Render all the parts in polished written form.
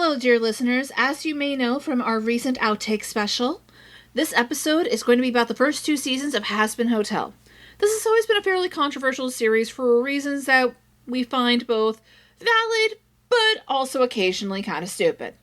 Hello, dear listeners. As you may know from our recent outtake special, this episode is going to be about the first 2 seasons of Hazbin Hotel. This has always been a fairly controversial series for reasons that we find both valid, but also occasionally kind of stupid.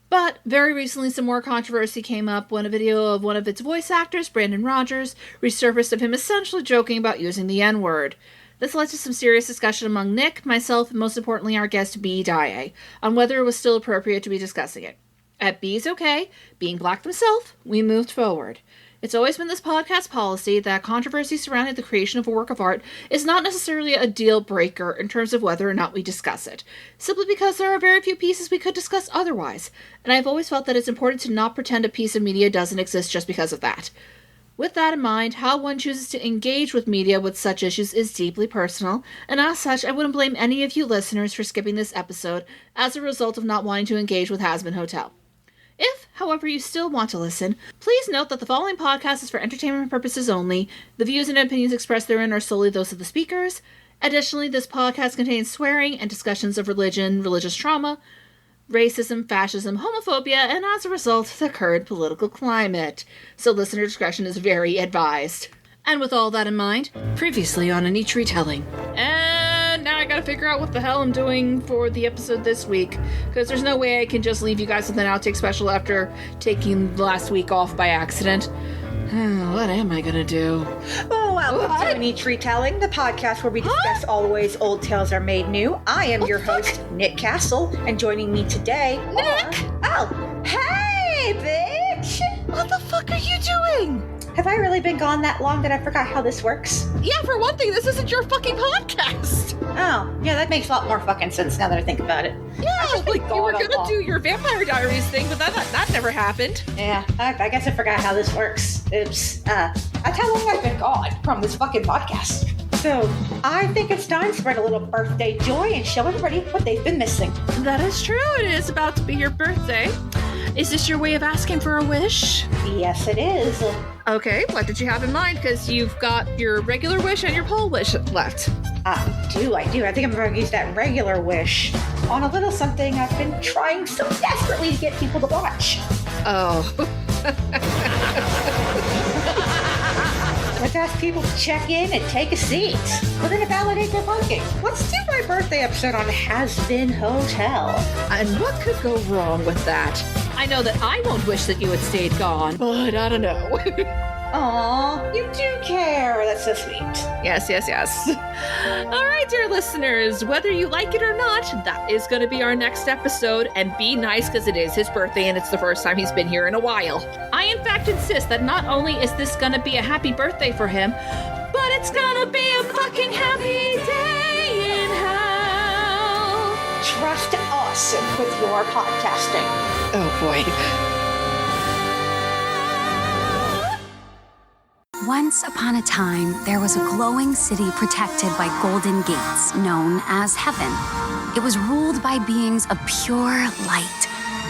But very recently some more controversy came up when a video of one of its voice actors, Brandon Rogers, resurfaced of him essentially joking about using the N-word. This led to some serious discussion among Nick, myself, and most importantly our guest Bijou Daae, on whether it was still appropriate to be discussing it. At B's okay, being black himself, we moved forward. It's always been this podcast policy that controversy surrounding the creation of a work of art is not necessarily a deal breaker in terms of whether or not we discuss it, simply because there are very few pieces we could discuss otherwise, and I've always felt that it's important to not pretend a piece of media doesn't exist just because of that. With that in mind, how one chooses to engage with media with such issues is deeply personal, and as such, I wouldn't blame any of you listeners for skipping this episode as a result of not wanting to engage with Hazbin Hotel. If, however, you still want to listen, please note that the following podcast is for entertainment purposes only. The views and opinions expressed therein are solely those of the speakers. Additionally, this podcast contains swearing and discussions of religion, religious trauma, racism, fascism, homophobia, and as a result, the current political climate. So listener discretion is very advised. And with all that in mind, previously on an each retelling. And now I gotta figure out what the hell I'm doing for the episode this week, because there's no way I can just leave you guys with an outtake special after taking last week off by accident. What am I gonna do? Oh, welcome to An Each Retelling, the podcast where we discuss always old tales are made new. I am your host, Nick Castle, and joining me today hey, bitch! What the fuck are you doing? Have I really been gone that long that I forgot how this works? Yeah, for one thing, this isn't your fucking podcast. Oh, yeah, that makes a lot more fucking sense now that I think about it. Yeah, like you were gonna do your Vampire Diaries thing, but that never happened. Yeah, I guess I forgot how this works. Oops. That's how long I've been gone from this fucking podcast. So, I think it's time to spread a little birthday joy and show everybody what they've been missing. That is true. It is about to be your birthday. Is this your way of asking for a wish? Yes, it is. Okay, what did you have in mind? Because you've got your regular wish and your pole wish left. I do. I think I'm going to use that regular wish on a little something I've been trying so desperately to get people to watch. Oh. Let's ask people to check in and take a seat. We're going to validate their parking. Let's do my birthday episode on Hazbin Hotel. And what could go wrong with that? I know that I won't wish that you had stayed gone, but I don't know. Aw, you do care. That's so sweet. Yes. All right, dear listeners, whether you like it or not, that is going to be our next episode, and be nice because it is his birthday and it's the first time he's been here in a while. I, in fact, insist that not only is this going to be a happy birthday for him, but it's going to be a fucking happy day in hell. Trust us with your podcasting. Oh, boy. Once upon a time, there was a glowing city protected by golden gates, known as heaven. It was ruled by beings of pure light,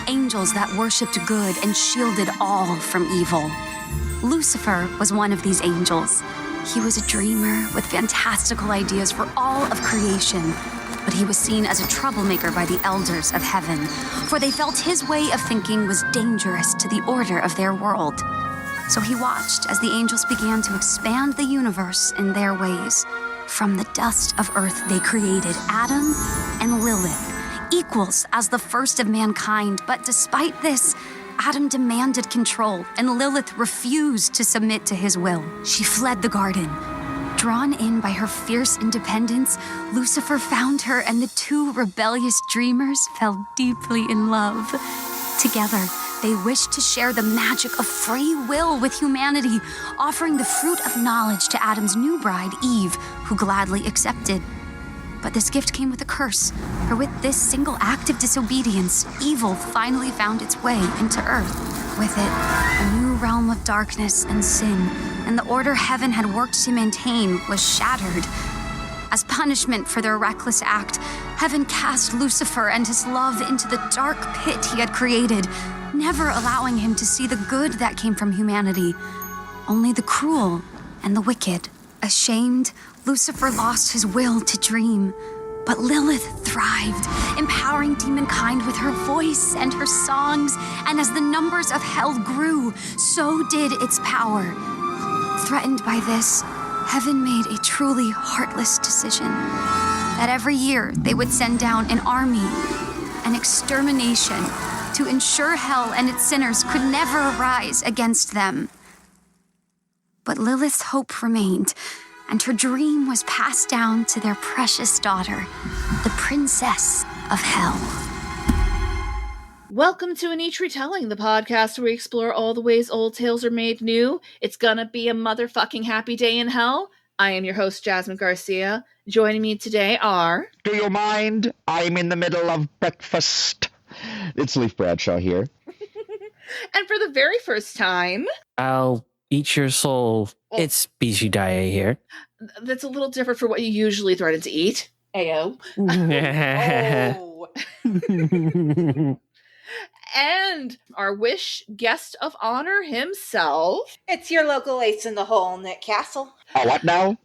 angels that worshipped good and shielded all from evil. Lucifer was one of these angels. He was a dreamer with fantastical ideas for all of creation, but he was seen as a troublemaker by the elders of heaven, for they felt his way of thinking was dangerous to the order of their world. So he watched as the angels began to expand the universe in their ways. From the dust of earth, they created Adam and Lilith, equals as the first of mankind. But despite this, Adam demanded control, and Lilith refused to submit to his will. She fled the garden. Drawn in by her fierce independence, Lucifer found her, and the two rebellious dreamers fell deeply in love. Together, they wished to share the magic of free will with humanity, offering the fruit of knowledge to Adam's new bride, Eve, who gladly accepted. But this gift came with a curse, for with this single act of disobedience, evil finally found its way into Earth. With it, a new realm of darkness and sin, and the order heaven had worked to maintain was shattered. As punishment for their reckless act, heaven cast Lucifer and his love into the dark pit he had created, never allowing him to see the good that came from humanity, only the cruel and the wicked. Ashamed, Lucifer lost his will to dream, But Lilith thrived, empowering demonkind with her voice and her songs, and as the numbers of hell grew, so did its power. Threatened by this, heaven made a truly heartless decision. That every year they would send down an army, an extermination, to ensure hell and its sinners could never rise against them. But Lilith's hope remained, and her dream was passed down to their precious daughter, the Princess of Hell. Welcome to An Each Retelling, the podcast where we explore all the ways old tales are made new. It's gonna be a motherfucking happy day in hell. I am your host, Jasmine Garcia. Joining me today are... Do you mind? I'm in the middle of breakfast. It's Leif Bradshaw here. And for the very first time... I'll eat your soul. Well, it's Bijou Daae here. That's a little different for what you usually threaten to eat. Ayo. Oh. And our wish guest of honor himself. It's your local ace in the hole, Nick Castle. Oh, what now?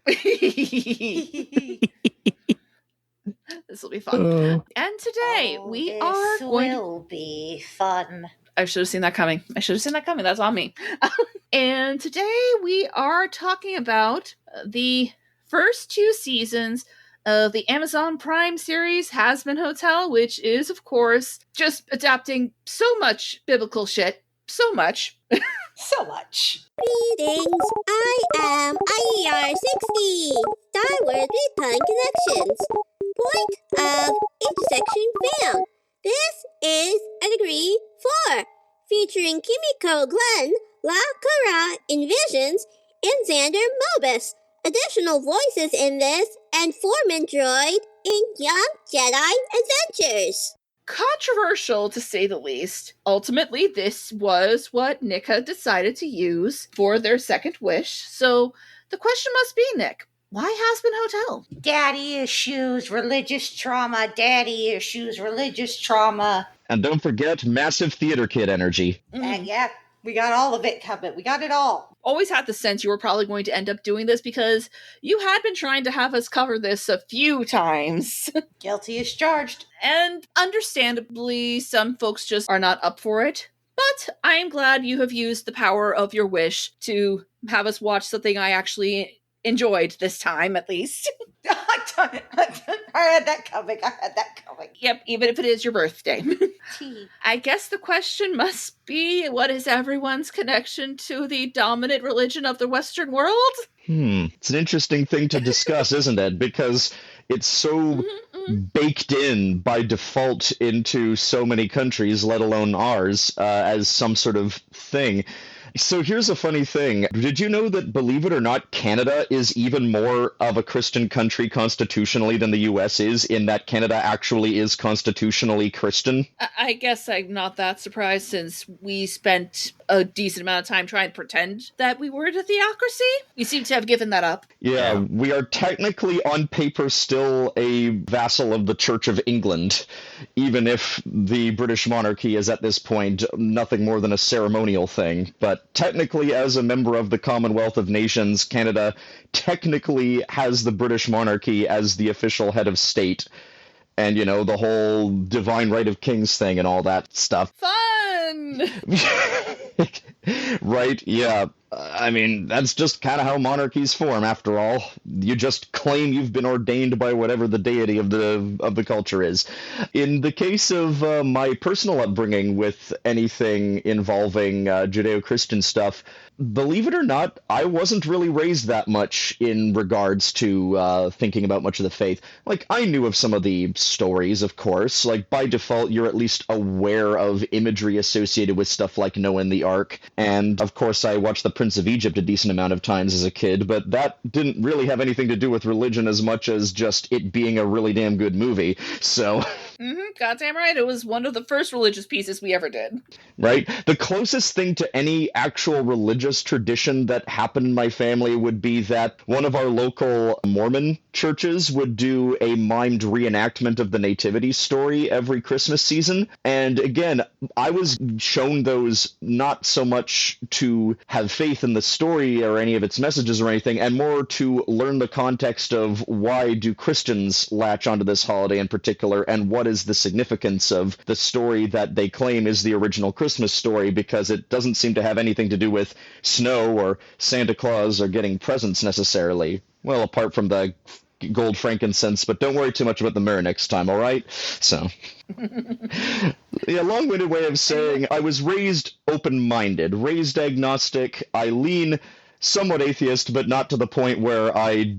This will be fun. And today we are going This will be fun. I should have seen that coming. That's on me. And today we are talking about the first two seasons of the Amazon Prime series Hazbin Hotel, which is, of course, just adapting so much biblical shit. So much. So much. Greetings, I am IER60, Star Wars Retelling Connections. Point of intersection found. This is a degree 4, featuring Kimiko Glenn, La Kura in Visions, and Xander Mobus. Additional voices in this, and Foreman Droid in Young Jedi Adventures. Controversial, to say the least. Ultimately, this was what Nick had decided to use for their second wish. So the question must be, Nick, why Hazbin Hotel? Daddy issues, religious trauma. Daddy issues, religious trauma. And don't forget, massive theater kid energy. And yeah, we got all of it covered. We got it all. Always had the sense you were probably going to end up doing this because you had been trying to have us cover this a few times. Guilty as charged. And understandably, some folks just are not up for it. But I am glad you have used the power of your wish to have us watch something I actually enjoyed this time, at least. I had that coming. Yep, even if it is your birthday. I guess the question must be, what is everyone's connection to the dominant religion of the Western world? It's an interesting thing to discuss, isn't it? Because it's so baked in by default into so many countries, let alone ours, as some sort of thing. So here's a funny thing. Did you know that, believe it or not, Canada is even more of a Christian country constitutionally than the US is, in that Canada actually is constitutionally Christian? I guess I'm not that surprised, since we spent a decent amount of time trying to pretend that we were a theocracy. We seem to have given that up. Yeah, we are technically on paper still a vassal of the Church of England, even if the British monarchy is at this point nothing more than a ceremonial thing. But technically, as a member of the Commonwealth of Nations, Canada technically has the British monarchy as the official head of state. And, you know, the whole divine right of kings thing and all that stuff. Fun! Right, yeah. I mean, that's just kind of how monarchies form, after all. You just claim you've been ordained by whatever the deity of the culture is. In the case of my personal upbringing with anything involving Judeo-Christian stuff, believe it or not, I wasn't really raised that much in regards to thinking about much of the faith. Like, I knew of some of the stories, of course. Like, by default, you're at least aware of imagery associated with stuff like Noah and the Ark. And, of course, I watched The Prince of Egypt a decent amount of times as a kid, but that didn't really have anything to do with religion as much as just it being a really damn good movie. So... Goddamn right. It was one of the first religious pieces we ever did. Right? The closest thing to any actual religious tradition that happened in my family would be that one of our local Mormon churches would do a mimed reenactment of the Nativity story every Christmas season. And again, I was shown those not so much to have faith in the story or any of its messages or anything, and more to learn the context of why do Christians latch onto this holiday in particular, and what is the significance of the story that they claim is the original Christmas story, because it doesn't seem to have anything to do with snow or Santa Claus or getting presents necessarily. Well, apart from the gold frankincense, but don't worry too much about the mirror next time, all right? So, yeah, long-winded way of saying I was raised open-minded, raised agnostic. I lean somewhat atheist, but not to the point where I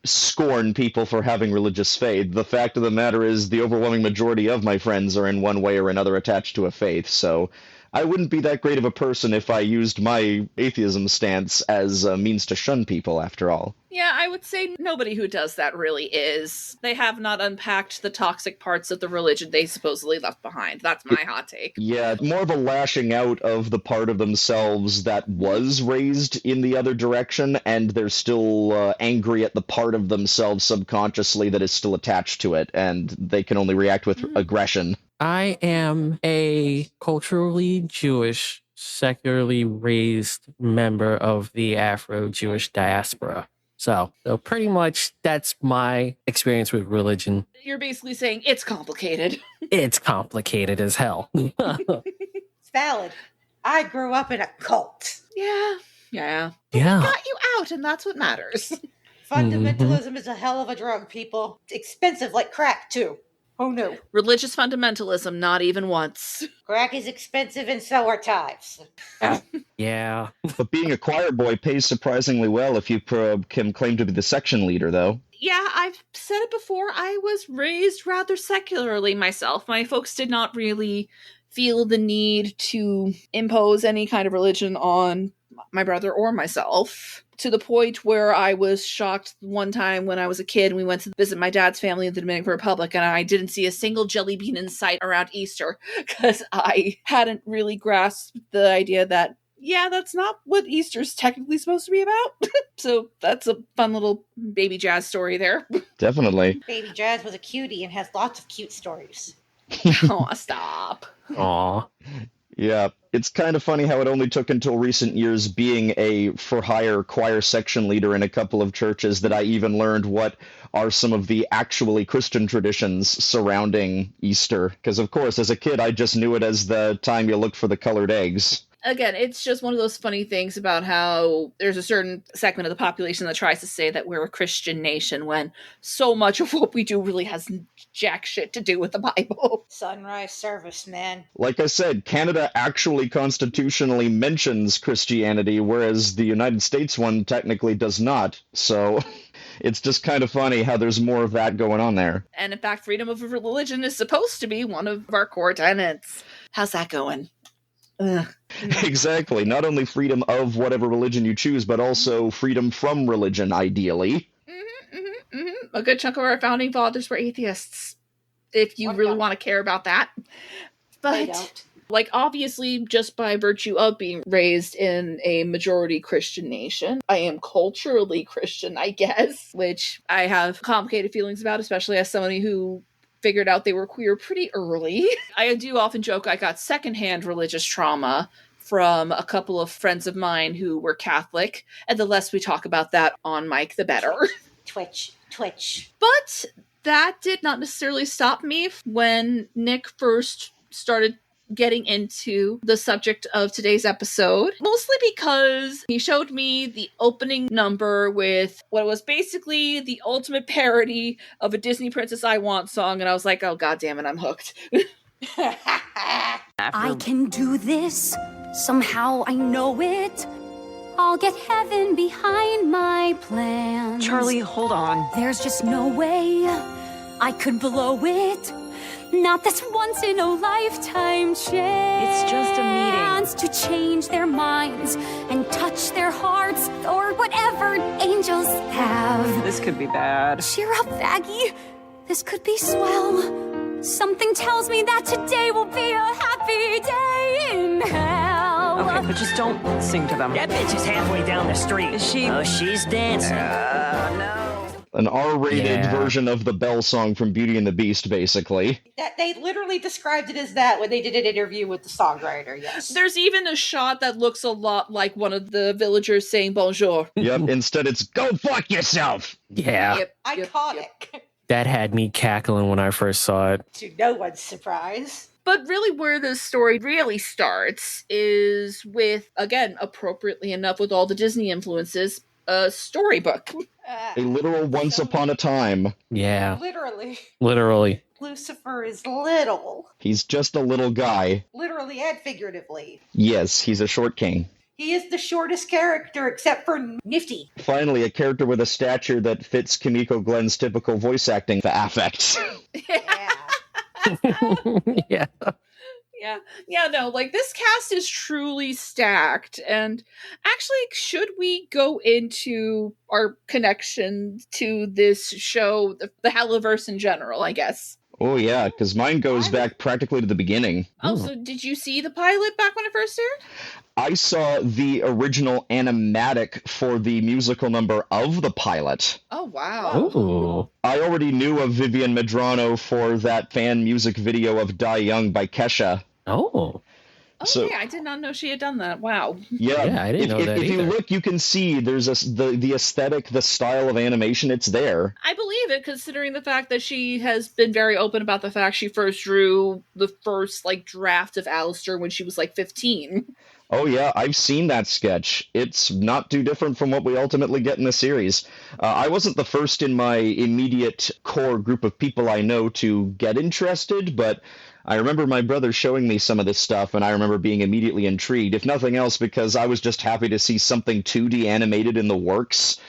scorn people for having religious faith. The fact of the matter is the overwhelming majority of my friends are in one way or another attached to a faith, so I wouldn't be that great of a person if I used my atheism stance as a means to shun people, after all. Yeah, I would say nobody who does that really is. They have not unpacked the toxic parts of the religion they supposedly left behind. That's my hot take. Yeah, more of a lashing out of the part of themselves that was raised in the other direction, and they're still angry at the part of themselves subconsciously that is still attached to it, and they can only react with aggression. I am a culturally Jewish, secularly raised member of the Afro-Jewish diaspora. So pretty much that's my experience with religion. You're basically saying it's complicated. It's complicated as hell. It's valid. I grew up in a cult. Yeah. Yeah. Got you out, and that's what matters. Fundamentalism is a hell of a drug, people. It's expensive like crack, too. Oh, no. Religious fundamentalism, not even once. Crack is expensive and so are tithes. Yeah. But being a choir boy pays surprisingly well if you can claim to be the section leader, though. Yeah, I've said it before. I was raised rather secularly myself. My folks did not really feel the need to impose any kind of religion on my brother or myself, to the point where I was shocked one time when I was a kid and we went to visit my dad's family in the Dominican Republic, and I didn't see a single jelly bean in sight around Easter because I hadn't really grasped the idea that, yeah, that's not what Easter's technically supposed to be about. So that's a fun little baby Jazz story there. Definitely. Baby Jazz was a cutie and has lots of cute stories. Aw, stop. Aw. Yeah, it's kind of funny how it only took until recent years being a for-hire choir section leader in a couple of churches that I even learned what are some of the actually Christian traditions surrounding Easter. Because, of course, as a kid, I just knew it as the time you looked for the colored eggs. Again, it's just one of those funny things about how there's a certain segment of the population that tries to say that we're a Christian nation when so much of what we do really has jack shit to do with the Bible. Sunrise service, man. Like I said, Canada actually constitutionally mentions Christianity, whereas the United States one technically does not. So it's just kind of funny how there's more of that going on there. And in fact, freedom of religion is supposed to be one of our core tenets. How's that going? Ugh. Exactly. Not only freedom of whatever religion you choose, but also freedom from religion, ideally. A good chunk of our founding fathers were atheists, if you really want to care about that. But, like, obviously, just by virtue of being raised in a majority Christian nation, I am culturally Christian, I guess, which I have complicated feelings about, especially as somebody who figured out they were queer pretty early. I do often joke I got secondhand religious trauma from a couple of friends of mine who were Catholic, and the less we talk about that on mic, the better. Twitch. But that did not necessarily stop me when Nick first started getting into the subject of today's episode, mostly because he showed me the opening number with what was basically the ultimate parody of a Disney Princess I Want song, and I was like, oh god damn it, I'm hooked. I can do this. Somehow I know it. I'll get heaven behind my plans. Charlie, hold on. There's just no way I could blow it. Not this once in a lifetime chance. It's just a meeting. To change their minds and touch their hearts or whatever angels have. This could be bad. Cheer up, Aggie. This could be swell. Something tells me that today will be a happy day in hell. Okay, but just don't sing to them. That bitch is halfway down the street. Is she? Oh, she's dancing. No. An R-rated Yeah. version of the Belle song from Beauty and the Beast, basically. That they literally described it as that when they did an interview with the songwriter, yes. There's even a shot that looks a lot like one of the villagers saying bonjour. Yep, instead it's, go fuck yourself! Yeah. Yep. Iconic. That had me cackling when I first saw it. To no one's surprise. But really where this story really starts is with, again, appropriately enough with all the Disney influences, a storybook. A literal once upon a time. Yeah. Literally. Literally. Lucifer is little. He's just a little guy. Literally and figuratively. Yes, he's a short king. He is the shortest character except for Nifty. Finally, a character with a stature that fits Kimiko Glenn's typical voice acting affects. Yeah. Yeah. Yeah, no, like this cast is truly stacked. And actually, should we go into our connection to this show, the Helliverse in general, I guess? Oh yeah, because mine goes back practically to the beginning. Oh, so did you see the pilot back when it first aired? I saw the original animatic for the musical number of the pilot. Oh, wow. Ooh. I already knew of Vivian Medrano for that fan music video of Die Young by Kesha. Oh. Oh, So- yeah, I did not know she had done that. Wow. Yeah, I didn't know that if you either. look, you can see there's the aesthetic, the style of animation, it's there. I believe it, considering the fact that she has been very open about the fact she first drew the first, like, draft of Alistair when she was, like, 15. Oh yeah, I've seen that sketch. It's not too different from what we ultimately get in the series. I wasn't the first in my immediate core group of people I know to get interested, but I remember my brother showing me some of this stuff, and I remember being immediately intrigued, if nothing else because I was just happy to see something 2D animated in the works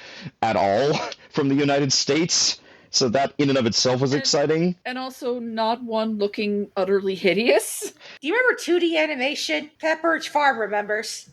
at all from the United States. So that in and of itself was exciting. And also not one looking utterly hideous. Do you remember 2D animation? Pepperidge Farm remembers.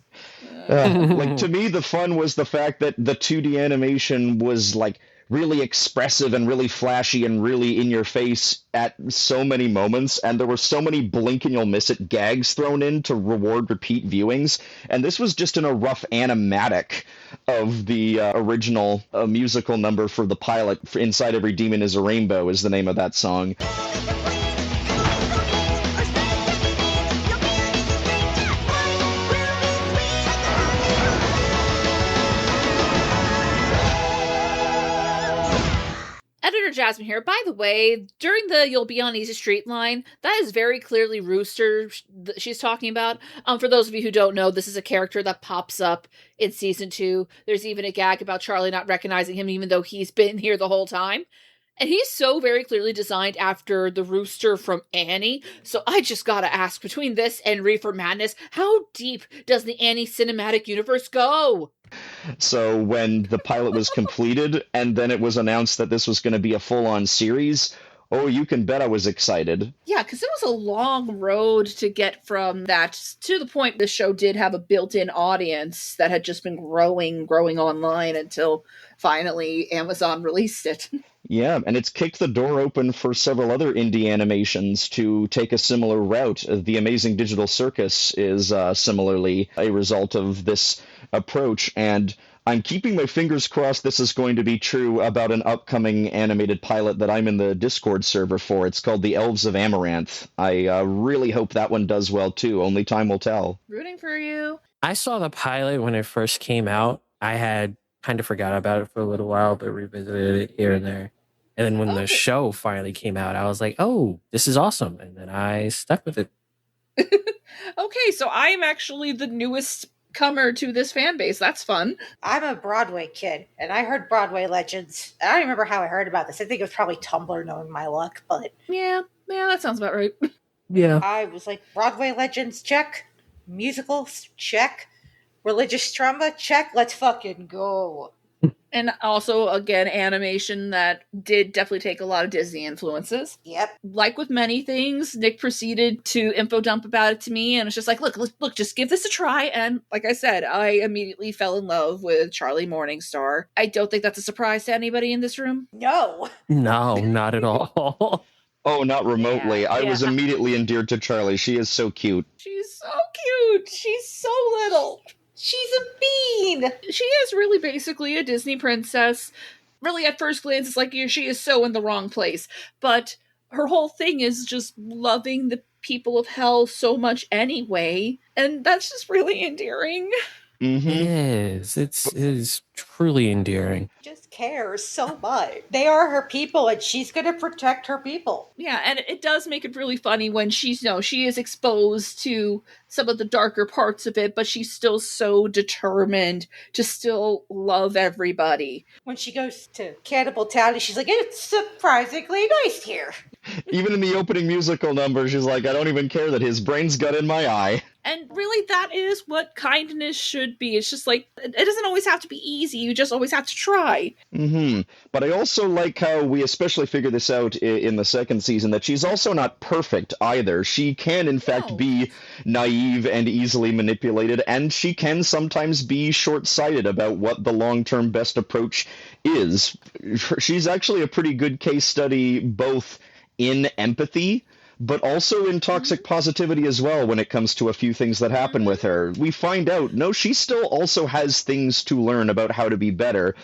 Like, to me, the fun was the fact that the 2D animation was, like, really expressive and really flashy and really in your face at so many moments, and there were so many blink and you'll miss it gags thrown in to reward repeat viewings, and this was just in a rough animatic of the original musical number for the pilot. Inside Every Demon is a Rainbow is the name of that song. Editor Jasmine here. By the way, during the "You'll Be on Easy Street" line, that is very clearly Rooster she's talking about. For those of you who don't know, this is a character that pops up in season 2. There's even a gag about Charlie not recognizing him, even though he's been here the whole time. And he's so very clearly designed after the Rooster from Annie. So I just gotta ask, between this and Reefer Madness, how deep does the Annie cinematic universe go? So when the pilot was completed and then it was announced that this was going to be a full-on series, oh, you can bet I was excited. Yeah, because it was a long road to get from that to the point the show did have a built-in audience that had just been growing online until finally Amazon released it. Yeah, and it's kicked the door open for several other indie animations to take a similar route. The Amazing Digital Circus is similarly a result of this approach, and I'm keeping my fingers crossed this is going to be true about an upcoming animated pilot that I'm in the Discord server for. It's called The Elves of Amaranth. I really hope that one does well too. Only time will tell. Rooting for you. I saw the pilot when it first came out. I had kind of forgot about it for a little while, but revisited it here and there. And then when the show finally came out, I was like, oh, this is awesome. And then I stuck with it. Okay, so I am actually the newest comer to this fan base. That's fun. I'm a Broadway kid, and I heard Broadway Legends. I don't remember how I heard about this. I think it was probably Tumblr, knowing my luck, but Yeah, that sounds about right. Yeah. I was like, Broadway Legends, check. Musicals, check. Religious trauma, check. Let's fucking go. And also, again, animation that did definitely take a lot of Disney influences. Yep. Like with many things, Nick proceeded to info dump about it to me, and it's just like, look, just give this a try. And like I said, I immediately fell in love with Charlie Morningstar. I don't think that's a surprise to anybody in this room. No. No, not at all. Oh, not remotely. Yeah, I was yeah. immediately endeared to Charlie. She is so cute. She's so cute. She's so little. She's a bean. She is really basically a Disney princess really at first glance, it's like she is so in the wrong place. But her whole thing is just loving the people of hell so much anyway. And that's just really endearing. Mm-hmm. It is truly endearing. Just cares so much. They are her people, and she's going to protect her people. Yeah, and it does make it really funny when she's, she is exposed to some of the darker parts of it, but she's still so determined to still love everybody. When she goes to Cannibal Town, and she's like, it's surprisingly nice here. Even in the opening musical number, she's like, I don't even care that his brain's got in my eye. And really, that is what kindness should be. It's just like, it doesn't always have to be easy. You just always have to try. Mm-hmm. But I also like how we especially figure this out in the second season, that she's also not perfect either. She can, in fact, be naive and easily manipulated, and she can sometimes be short-sighted about what the long-term best approach is. She's actually a pretty good case study, both in empathy, but also in toxic positivity as well when it comes to a few things that happen with her. We find out, no, she still also has things to learn about how to be better.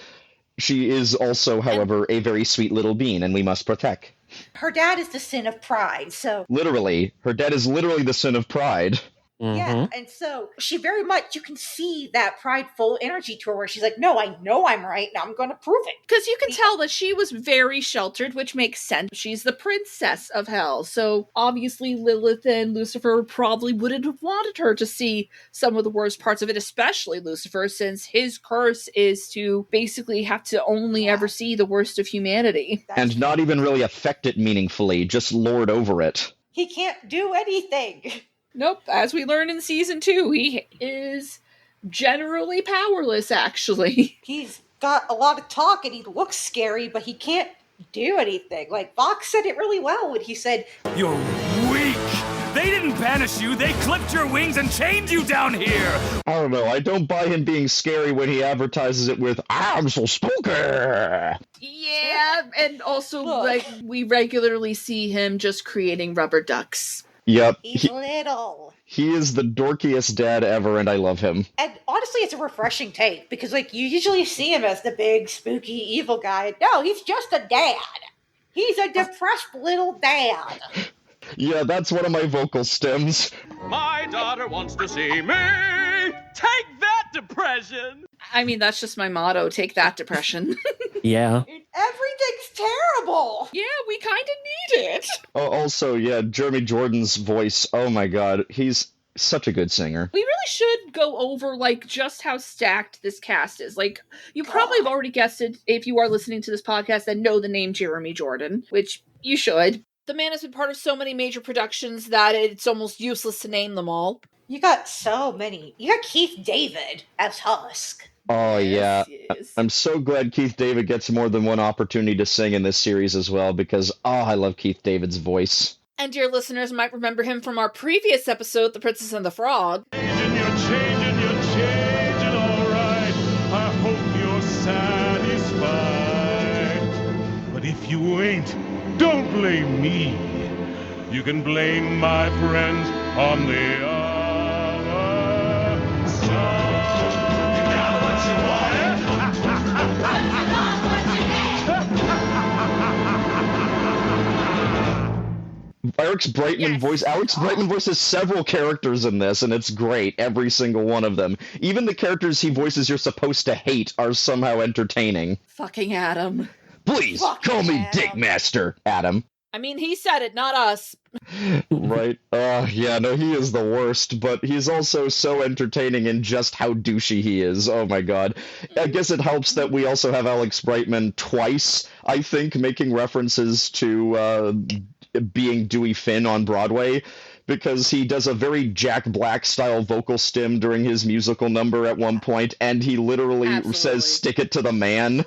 She is also, however, a very sweet little being, and we must protect. Her dad is the sin of pride, so... Literally. Her dad is literally the sin of pride. Mm-hmm. Yeah, and so she very much, you can see that prideful energy to her where she's like, no, I know I'm right, and I'm going to prove it. Because you can tell that she was very sheltered, which makes sense. She's the princess of hell, so obviously Lilith and Lucifer probably wouldn't have wanted her to see some of the worst parts of it, especially Lucifer, since his curse is to basically have to only ever see the worst of humanity. And not even really affect it meaningfully, just lord over it. He can't do anything. Nope, as we learn in season 2, he is generally powerless, actually. He's got a lot of talk and he looks scary, but he can't do anything. Like, Vox said it really well when he said, You're weak! They didn't banish you, they clipped your wings and chained you down here! I don't know, I don't buy him being scary when he advertises it with, I'm so spooky! Yeah, and also, Look. we regularly see him just creating rubber ducks. Yep. he's little. He is the dorkiest dad ever, and I love him. And honestly, it's a refreshing take, because, like, you usually see him as the big, spooky, evil guy. No, he's just a dad. He's a depressed little dad. Yeah, that's one of my vocal stems. My daughter wants to see me! Take that, depression! I mean, that's just my motto, take that, depression. Yeah. Everything's terrible. Yeah, we kind of need it. Oh, also, yeah, Jeremy Jordan's voice, oh my god, he's such a good singer. We really should go over, just how stacked this cast is. You probably have already guessed it if you are listening to this podcast and know the name Jeremy Jordan, which you should. The man has been part of so many major productions that it's almost useless to name them all. You got so many. You got Keith David as Husk. Oh, yeah. Yes. I'm so glad Keith David gets more than one opportunity to sing in this series as well, because, I love Keith David's voice. And dear listeners might remember him from our previous episode, The Princess and the Frog. Changing, alright. I hope you're satisfied. But if you ain't, don't blame me. You can blame my friends on the other side. You got what you Alex Brightman voices several characters in this, and it's great, every single one of them. Even the characters he voices you're supposed to hate are somehow entertaining. Fucking Adam. Please, call me Dick Master, Adam. I mean, he said it, not us. Right. Yeah, no, he is the worst, but he's also so entertaining in just how douchey he is. Oh my god. I guess it helps that we also have Alex Brightman twice, I think, making references to being Dewey Finn on Broadway, because he does a very Jack Black style vocal stim during his musical number at one point, and he literally says, stick it to the man.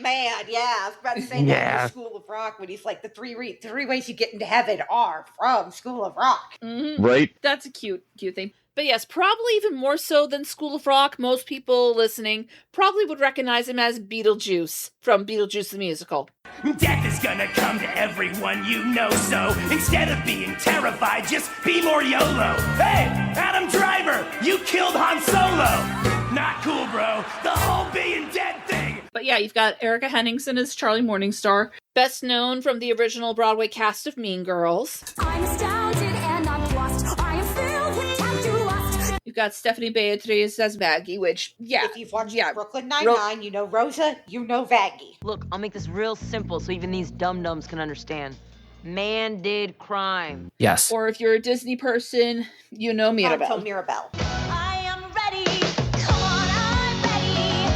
Man, yeah, I was about to say that in School of Rock when he's like, the three ways you get into heaven are from School of Rock. Mm-hmm. Right? That's a cute thing. But yes, probably even more so than School of Rock, most people listening probably would recognize him as Beetlejuice from Beetlejuice the Musical. Death is gonna come to everyone you know, so instead of being terrified, just be more YOLO. Hey, Adam Driver, you killed Han Solo. Not cool, bro. The whole being dead thing. But yeah, you've got Erica Henningsen as Charlie Morningstar, best known from the original Broadway cast of Mean Girls. I'm astounded and I'm lost. I am filled with tattoo lust. You've got Stephanie Beatriz as Maggie, which, yeah. If you've watched Brooklyn Nine-Nine, you know Rosa, you know Vaggie. Look, I'll make this real simple so even these dum-dums can understand. Man did crime. Yes. Or if you're a Disney person, you know Mirabelle. Tonto Mirabelle. I am ready. Come on, I'm ready.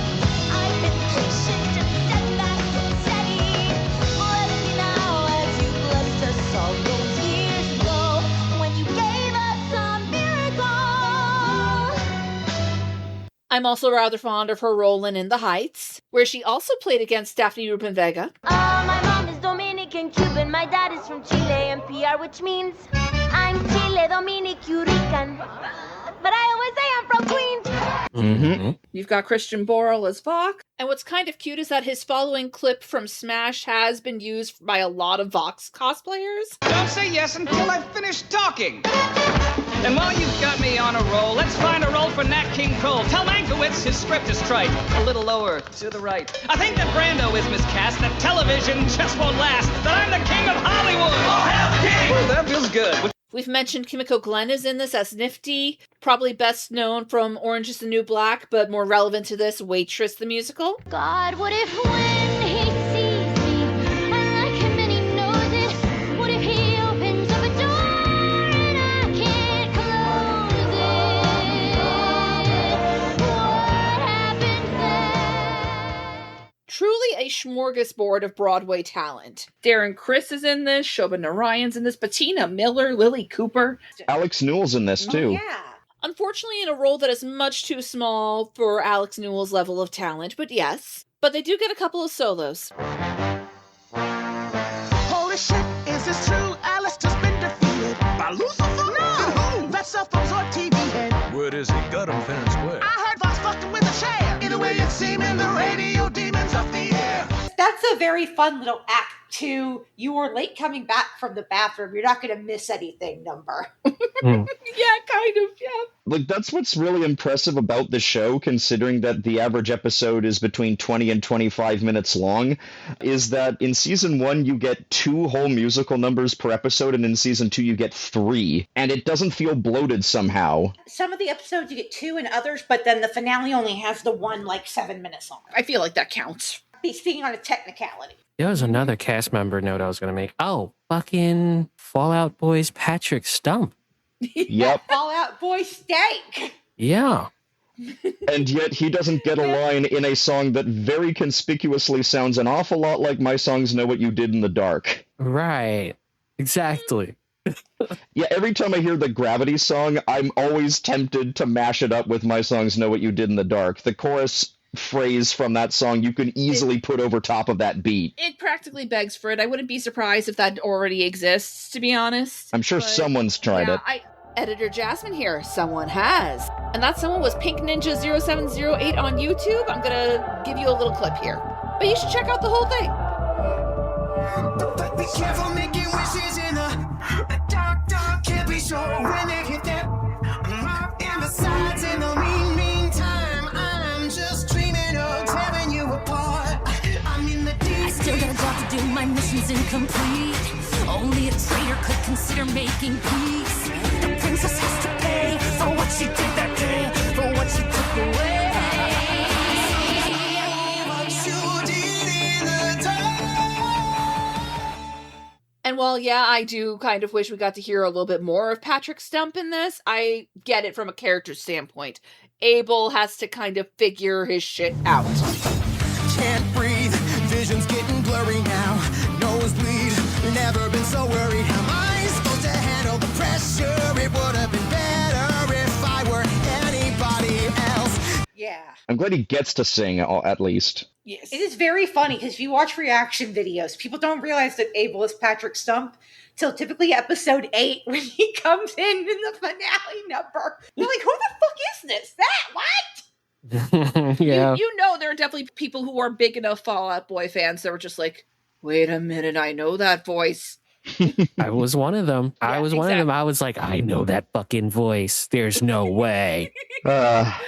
I've been patient and steadfast and steady. Letting you know as you blessed us all those years ago when you gave us a miracle. I'm also rather fond of her role in The Heights, where she also played against Daphne Rubin Vega. My mom is Dominican Cuban. My dad is from Chile and PR, which means I'm Chile Dominicurican. But I always say I'm from Queens. Mm-hmm. You've got Christian Borle as Vox. And what's kind of cute is that his following clip from Smash has been used by a lot of Vox cosplayers. Don't say yes until I've finished talking. And while you've got me on a roll, let's find a role for Nat King Cole. Tell Mankiewicz his script is trite. A little lower, to the right. I think that Brando is miscast, that television just won't last, that I'm the king of Hollywood. Oh, hell, king! Ooh, that feels good. We've mentioned Kimiko Glenn is in this as Nifty, probably best known from Orange is the New Black, but more relevant to this, Waitress the musical. God, what if when he sees me, I like him and he knows it? What if he opens up a door and I can't close it? What happens then? Truly a smorgasbord of Broadway talent. Darren Criss is in this, Shobha Narayan's in this, Bettina Miller, Lily Cooper. Alex Newell's in this, too. Oh, yeah. Unfortunately, in a role that is much too small for Alex Newell's level of talent, but yes. But they do get a couple of solos. Holy shit, is this true? Alice just been defeated by Lucifer? No! That's stuff on TV head. Where does he got him fair and square? I heard Vox fucked him with a chair. Either way, it's seeming the radio demons of the air. That's a very fun little act to you were late coming back from the bathroom. You're not going to miss anything number. Yeah, kind of, yeah. Like, that's what's really impressive about the show, considering that the average episode is between 20 and 25 minutes long, is that in season 1 you get 2 whole musical numbers per episode, and in season 2 you get 3. And it doesn't feel bloated somehow. Some of the episodes you get 2 and others, but then the finale only has the one, 7 minutes long. I feel like that counts. Speaking on a technicality. There was another cast member note I was going to make. Oh, fucking Fallout Boy's Patrick Stump. Yep. Fallout Boy Stank. Yeah. And yet he doesn't get a line in a song that very conspicuously sounds an awful lot like my songs Know What You Did in the Dark. Right. Exactly. Yeah, every time I hear the Gravity song, I'm always tempted to mash it up with my songs Know What You Did in the Dark. The chorus phrase from that song you can easily put over top of that beat. It practically begs for it. I wouldn't be surprised if that already exists, to be honest. I'm sure someone's tried it. Editor Jasmine here. Someone has. And that someone was Pink Ninja 0708 on YouTube. I'm gonna give you a little clip here. But you should check out the whole thing. But be careful making wishes in a dark, can't be sure when they hit that. And besides, in the meantime, I'm just dreaming of tearing you apart. I'm in the deep. I still got a job to do, my mission's incomplete. Only a traitor could consider making peace. The princess has to pay for what she did that day, for what she took away. And while, yeah, I do kind of wish we got to hear a little bit more of Patrick Stump in this, I get it from a character standpoint. Abel has to kind of figure his shit out. Can't breathe, vision's getting blurry now. Nosebleed, never been so worried. How am I supposed to handle the pressure? It would have been better if I were anybody else. Yeah. I'm glad he gets to sing, at least. Yes. It is very funny because if you watch reaction videos, people don't realize that Abel is Patrick Stump till typically episode 8 when he comes in the finale number. They're like, who the fuck is this? What? Yeah. You know there are definitely people who are big enough Fall Out Boy fans that were just like, wait a minute, I know that voice. I was one of them. Yeah, I was one of them. I was like, I know that fucking voice. There's no way.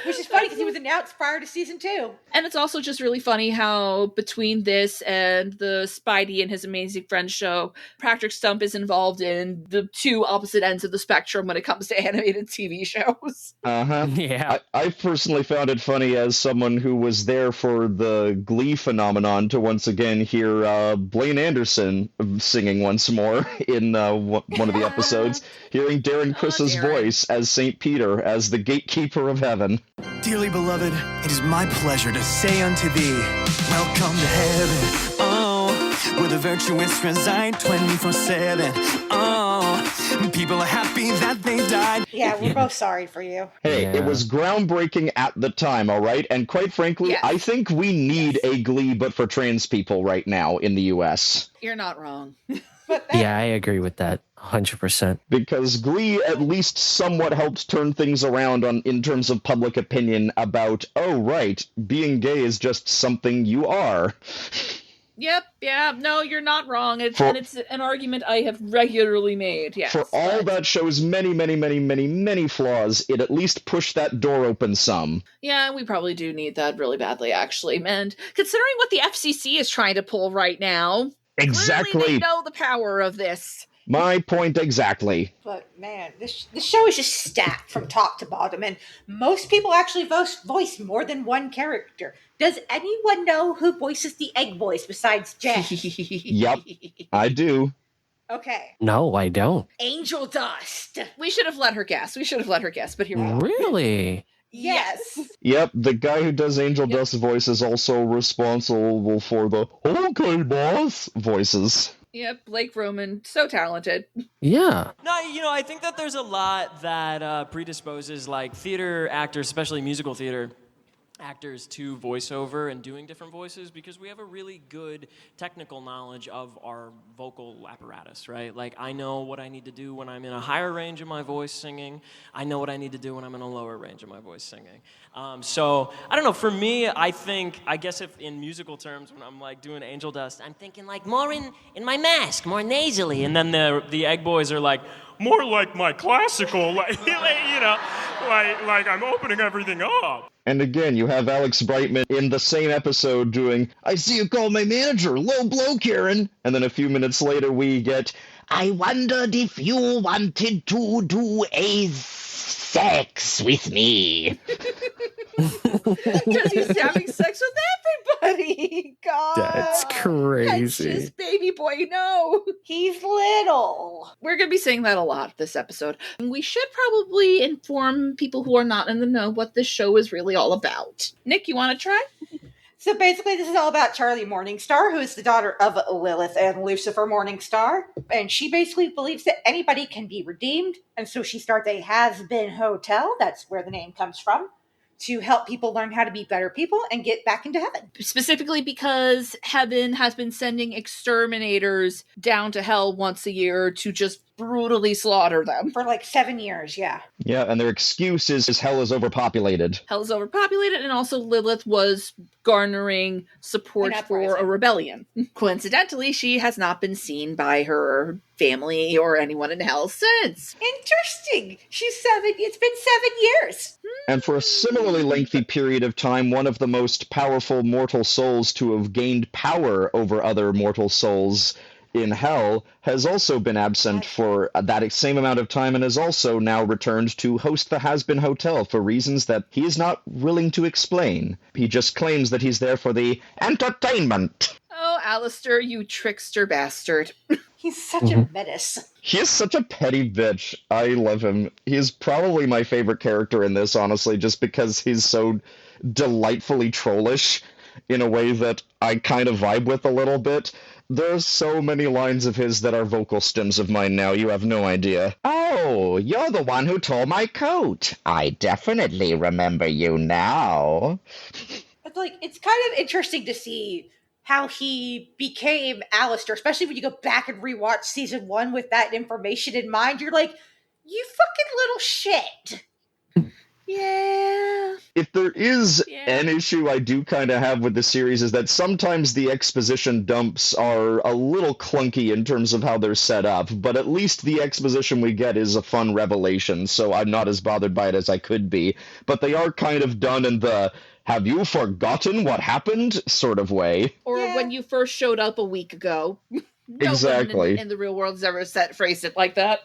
Which is funny because he was announced prior to season 2. And it's also just really funny how between this and the Spidey and His Amazing Friends show, Patrick Stump is involved in the two opposite ends of the spectrum when it comes to animated TV shows. Yeah. I personally found it funny as someone who was there for the Glee phenomenon to once again hear Blaine Anderson singing once more in one of the episodes, hearing Darren Chris's voice as St. Peter, as the gatekeeper of heaven. Dearly beloved, it is my pleasure to say unto thee, welcome to heaven. Oh, where the virtuous reside 24/7. Oh, people are happy that they died. Yeah, we're both sorry for you. Hey, Yeah. it was groundbreaking at the time, all right? And quite frankly, Yes. I think we need a Glee but for trans people right now in the US. You're not wrong. Yeah, I agree with that 100%. Because Glee at least somewhat helped turn things around in terms of public opinion about, oh, right, being gay is just something you are. Yep, yeah, no, you're not wrong. And it's an argument I have regularly made, yes. For all that show's many, many, many, many, many flaws, it at least pushed that door open some. Yeah, we probably do need that really badly, actually. And considering what the FCC is trying to pull right now, Exactly. clearly they know the power of this. My point exactly. But man, this show is just stacked from top to bottom, and most people actually voice more than one character. Does anyone know who voices the egg voice besides Jen? Yep, I do. Okay. No, I don't. Angel Dust. We should have let her guess. But here we go. Really? Yes. Yep, the guy who does Angel Dust's voice is also responsible for the "Okay, boss" voices. Yep, Blake Roman, so talented. Yeah. No, I think that there's a lot that predisposes like theater actors, especially musical theater actors, to voiceover and doing different voices because we have a really good technical knowledge of our vocal apparatus, right? Like I know what I need to do when I'm in a higher range of my voice singing. I know what I need to do when I'm in a lower range of my voice singing. So I don't know, for me, I guess if in musical terms, when I'm like doing Angel Dust, I'm thinking like more in my mask, more nasally. And then the Egg Boys are like, More like my classical, like I'm opening everything up. And again, you have Alex Brightman in the same episode doing, "I see you called my manager, low blow, Karen." And then a few minutes later we get, "I wondered if you wanted to do a sex with me." Because he's having sex with everybody. God. That's crazy. That's just baby boy, no. He's little. We're going to be saying that a lot this episode. And we should probably inform people who are not in the know what this show is really all about. Nick, you want to try? So basically, this is all about Charlie Morningstar, who is the daughter of Lilith and Lucifer Morningstar. And she basically believes that anybody can be redeemed. And so she starts a Hazbin Hotel, that's where the name comes from, to help people learn how to be better people and get back into heaven. Specifically because heaven has been sending exterminators down to hell once a year to just brutally slaughter them. For like 7 years, yeah. Yeah, and their excuse is hell is overpopulated. Hell is overpopulated, and also Lilith was garnering support for a rebellion. Coincidentally, she has not been seen by her family or anyone in hell since. Interesting. It's been 7 years. And for a similarly lengthy period of time, one of the most powerful mortal souls to have gained power over other mortal souls in hell has also been absent for that same amount of time and has also now returned to host the Hazbin Hotel for reasons that he is not willing to explain. He just claims that he's there for the entertainment. Oh, Alistair, you trickster bastard. He's such a menace. He is such a petty bitch. I love him. He is probably my favorite character in this, honestly, just because he's so delightfully trollish in a way that I kind of vibe with a little bit. There's so many lines of his that are vocal stems of mine now, you have no idea. "Oh, you're the one who tore my coat. I definitely remember you now." It's kind of interesting to see how he became Alistair, especially when you go back and rewatch season 1 with that information in mind. You're like, you fucking little shit. Yeah. If there is Yeah. an issue I do kind of have with the series is that sometimes the exposition dumps are a little clunky in terms of how they're set up, but at least the exposition we get is a fun revelation, so I'm not as bothered by it as I could be. But they are kind of done in the "have you forgotten what happened" sort of way. Or Yeah. when you first showed up a week ago. No Exactly. one in the real world has ever phrased it like that.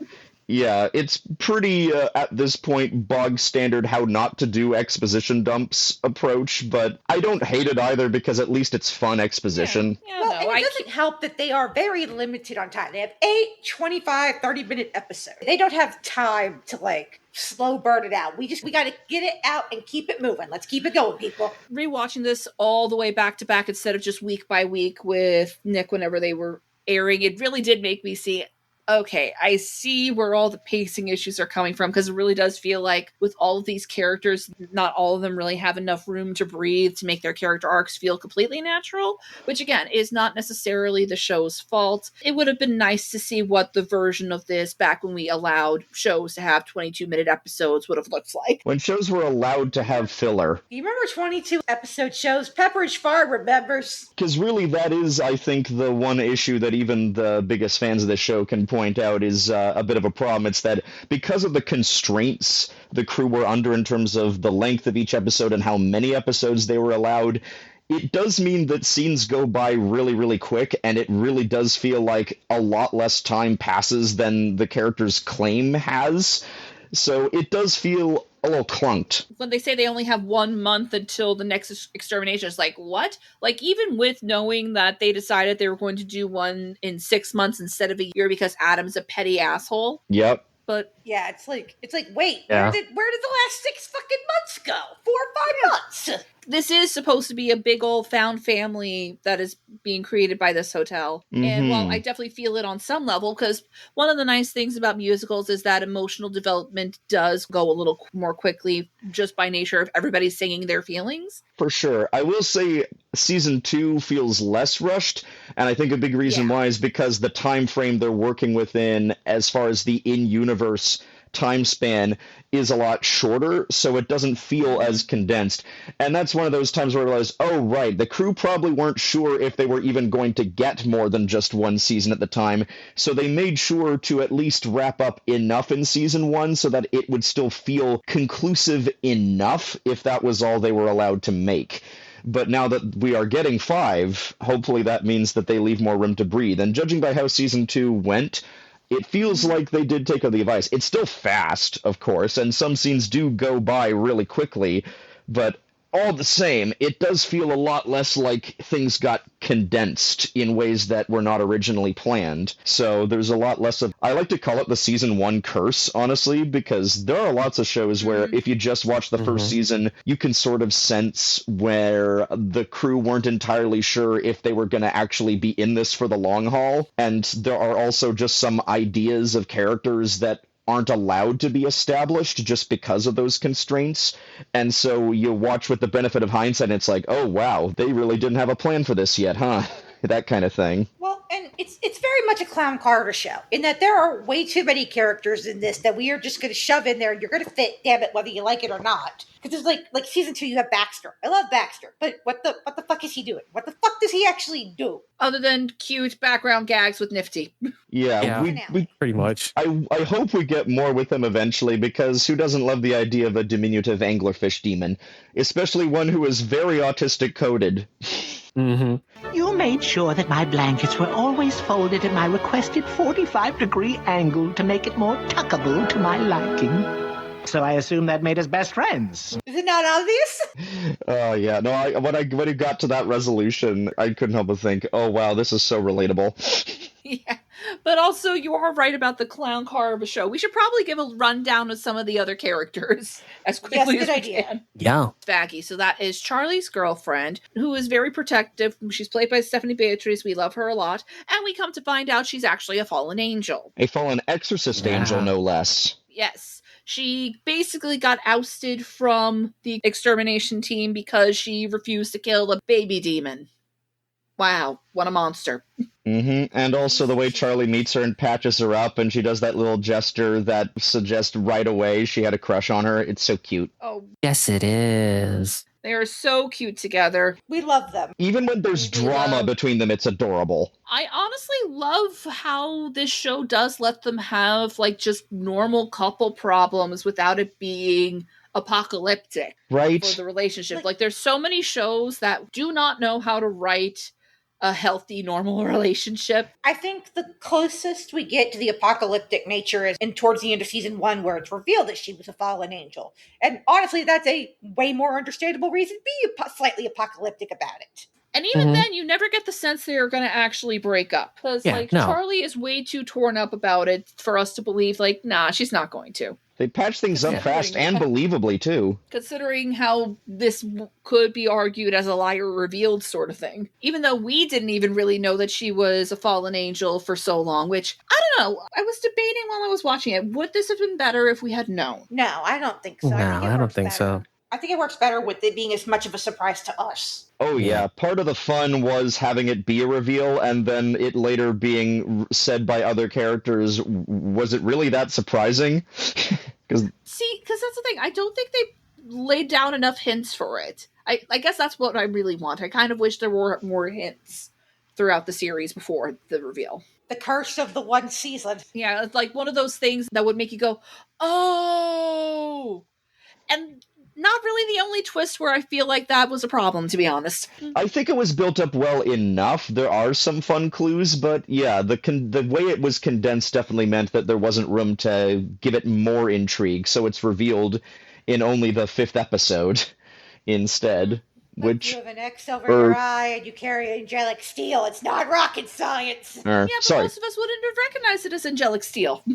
Yeah, it's pretty, at this point, bog standard how not to do exposition dumps approach, but I don't hate it either because at least it's fun exposition. Yeah, Well, no, and it doesn't help that they are very limited on time. They have 8, 25, 30-minute episodes. They don't have time to, like, slow burn it out. We got to get it out and keep it moving. Let's keep it going, people. Rewatching this all the way back to back instead of just week by week with Nick whenever they were airing, it really did make me see, okay, I see where all the pacing issues are coming from, because it really does feel like with all of these characters, not all of them really have enough room to breathe to make their character arcs feel completely natural, which again is not necessarily the show's fault. It would have been nice to see what the version of this back when we allowed shows to have 22-minute episodes would have looked like. When shows were allowed to have filler. You remember 22 episode shows? Pepperidge Farm remembers. Because really that is, I think, the one issue that even the biggest fans of the show can point out is a bit of a problem. It's that because of the constraints the crew were under in terms of the length of each episode and how many episodes they were allowed, it does mean that scenes go by really, really quick, and it really does feel like a lot less time passes than the character's claim has. So it does feel a little clunked. When they say they only have 1 month until the next extermination, it's like, what? Like, even with knowing that they decided they were going to do one in 6 months instead of a year because Adam's a petty asshole. Yep. But yeah, it's like wait, Yeah. where did the last 6 fucking months go? 4 or 5 months. this is supposed to be a big old found family that is being created by this hotel. And while I definitely feel it on some level, because one of the nice things about musicals is that emotional development does go a little more quickly just by nature of everybody singing their feelings. For sure. I will say season 2 feels less rushed, and I think a big reason why is because the time frame they're working within as far as the in-universe time span is a lot shorter, so it doesn't feel as condensed. And that's one of those times where I realized, oh, right, the crew probably weren't sure if they were even going to get more than just one season at the time, so they made sure to at least wrap up enough in season 1 so that it would still feel conclusive enough if that was all they were allowed to make. But now that we are getting 5, hopefully that means that they leave more room to breathe. And judging by how season 2 went, it feels like they did take the advice. It's still fast, of course, and some scenes do go by really quickly, but all the same, it does feel a lot less like things got condensed in ways that were not originally planned. So there's a lot less of, I like to call it the season 1 curse, honestly, because there are lots of shows where if you just watch the first season, you can sort of sense where the crew weren't entirely sure if they were going to actually be in this for the long haul. And there are also just some ideas of characters that aren't allowed to be established just because of those constraints. And so you watch with the benefit of hindsight, and it's like, oh, wow, they really didn't have a plan for this yet, huh? That kind of thing. Well, and it's very much a Clown Carter show, in that there are way too many characters in this that we are just going to shove in there. You're going to fit, damn it, whether you like it or not. Because there's like season 2, you have Baxter. I love Baxter, but what the fuck is he doing? What the fuck does he actually do? Other than cute background gags with Nifty. Yeah. We pretty much. I hope we get more with him eventually, because who doesn't love the idea of a diminutive anglerfish demon? Especially one who is very autistic coded. You made sure that my blankets were always folded at my requested 45-degree angle to make it more tuckable to my liking. So I assume that made us best friends. Is it not obvious? Oh, yeah. No, when it got to that resolution, I couldn't help but think, oh, wow, this is so relatable. Yeah, but also you are right about the Clown Car of a show. We should probably give a rundown of some of the other characters as quickly as we can. Yeah. Vaggie, so that is Charlie's girlfriend, who is very protective. She's played by Stephanie Beatriz. We love her a lot. And we come to find out she's actually a fallen angel. A fallen exorcist angel, no less. Yes. She basically got ousted from the extermination team because she refused to kill a baby demon. Wow, what a monster. And also the way Charlie meets her and patches her up, and she does that little gesture that suggests right away she had a crush on her. It's so cute. Oh, Yes, it is. they are so cute together. We love them. Even when there's drama between them, it's adorable. I honestly love how this show does let them have, like, just normal couple problems without it being apocalyptic Right? for the relationship. Like, there's so many shows that do not know how to write a healthy, normal relationship. I think the closest we get to the apocalyptic nature is in towards the end of season 1, where it's revealed that she was a fallen angel. And honestly, that's a way more understandable reason to be slightly apocalyptic about it. And even then, you never get the sense they are going to actually break up. Because, Charlie is way too torn up about it for us to believe, like, nah, she's not going to. They patch things up fast and believably, too. Considering how this could be argued as a liar revealed sort of thing. Even though we didn't even really know that she was a fallen angel for so long, which, I don't know, I was debating while I was watching it. Would this have been better if we had known? No, I don't think so. No, I don't think so. I think it works better with it being as much of a surprise to us. Oh, yeah. Part of the fun was having it be a reveal, and then it later being said by other characters, was it really that surprising? Because that's the thing. I don't think they laid down enough hints for it. I guess that's what I really want. I kind of wish there were more hints throughout the series before the reveal. The curse of the one season. Yeah, it's like one of those things that would make you go, oh! And not really the only twist where I feel like that was a problem, to be honest. I think it was built up well enough. There are some fun clues, but yeah, the way it was condensed definitely meant that there wasn't room to give it more intrigue, so it's revealed in only the 5th episode instead. Which, you have an X over your eye and you carry angelic steel. It's not rocket science. Yeah, but most of us wouldn't have recognized it as angelic steel.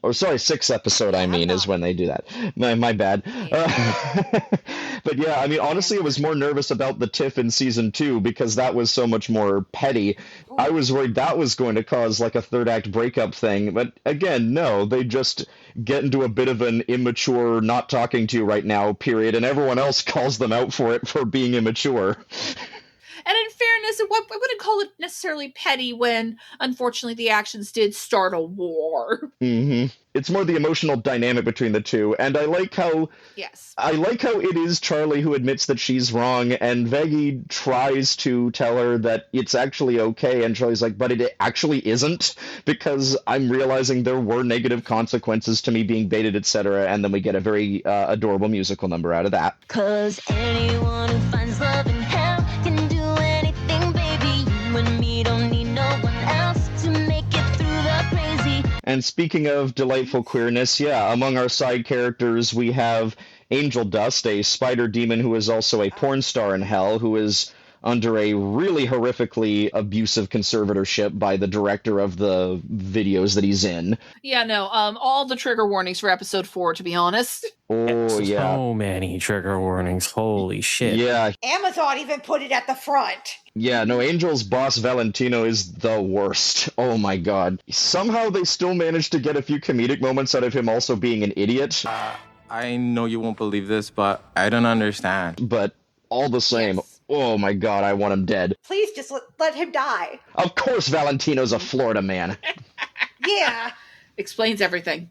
Or sorry, 6th episode, is when they do that. My bad. But yeah, I mean, honestly, I was more nervous about the tiff in season 2 because that was so much more petty. I was worried that was going to cause like a third act breakup thing. But again, no, they just get into a bit of an immature, not talking to you right now period, and everyone else calls them out for it for being immature. And in fairness, I wouldn't call it necessarily petty when, unfortunately, the actions did start a war. It's more the emotional dynamic between the two, and I like how it is Charlie who admits that she's wrong, and Veggie tries to tell her that it's actually okay, and Charlie's like, but it actually isn't, because I'm realizing there were negative consequences to me being baited, etc., and then we get a very adorable musical number out of that. 'Cause anyone who finds love in hell can do anything, baby. You and me don't need no one else to make it through the crazy. And speaking of delightful queerness, among our side characters, we have Angel Dust, a spider demon who is also a porn star in hell, who is under a really horrifically abusive conservatorship by the director of the videos that he's in. Yeah, no, all the trigger warnings for episode 4, to be honest. Oh, yeah. So many trigger warnings. Holy shit. Yeah. Amazon even put it at the front. Yeah, no, Angel's boss Valentino is the worst. Oh my god. Somehow they still managed to get a few comedic moments out of him also being an idiot. I know you won't believe this, but I don't understand. But all the same, oh my god, I want him dead. Please just let him die. Of course Valentino's a Florida man. Yeah. Explains everything.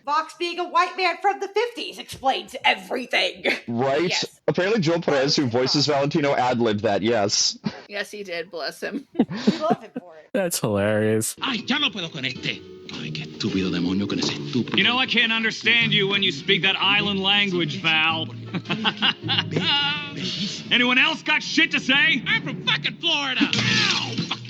Vox being a white man from the 50s explains everything. Right? Yes. Apparently Joel Perez, who voices Valentino, ad-libbed that, yes. Yes, he did, bless him. We love him for it. That's hilarious. Ay, ya no puedo con este. Ay, qué estúpido demonio con ese estúpido. You know, I can't understand you when you speak that island language, Val. Anyone else got shit to say? I'm from fucking Florida.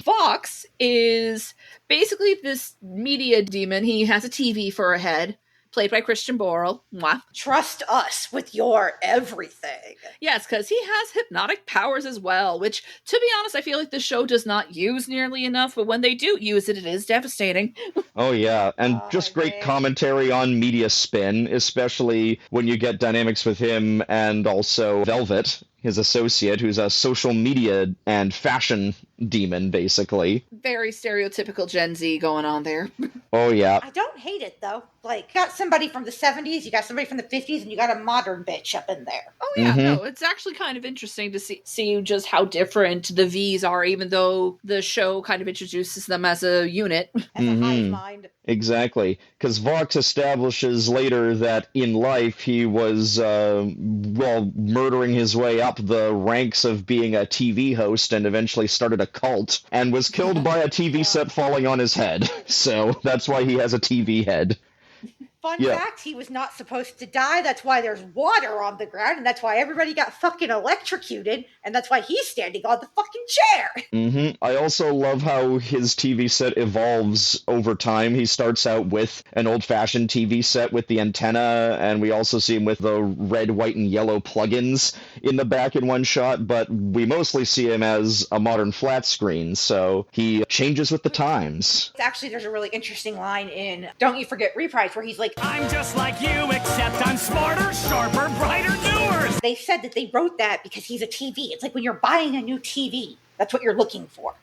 Vox is basically this media demon. He has a TV for a head, played by Christian Borle. Mwah. Trust us with your everything. Yes, because he has hypnotic powers as well, which, to be honest, I feel like the show does not use nearly enough, but when they do use it, it is devastating. Oh, yeah, and just great commentary on media spin, especially when you get dynamics with him and also Velvet, his associate, who's a social media and fashion demon, basically. Very stereotypical Gen Z going on there. Oh, yeah. I don't hate it, though. Like, you got somebody from the 70s, you got somebody from the 50s, and you got a modern bitch up in there. Oh, yeah, no, it's actually kind of interesting to see just how different the V's are, even though the show kind of introduces them as a unit. As a hive mind. Exactly, because Vox establishes later that in life he was, murdering his way up the ranks of being a TV host and eventually started a cult and was killed by a TV set falling on his head. So that's why he has a TV head. Fun fact, he was not supposed to die. That's why there's water on the ground, and that's why everybody got fucking electrocuted, and that's why he's standing on the fucking chair. I also love how his TV set evolves over time. He starts out with an old-fashioned TV set with the antenna, and we also see him with the red, white, and yellow plugins in the back in one shot, but we mostly see him as a modern flat screen, so he changes with the times. Actually, there's a really interesting line in Don't You Forget Reprise where he's like, I'm just like you, except I'm smarter, sharper, brighter, newer. They said that they wrote that because he's a TV. It's like when you're buying a new TV, that's what you're looking for.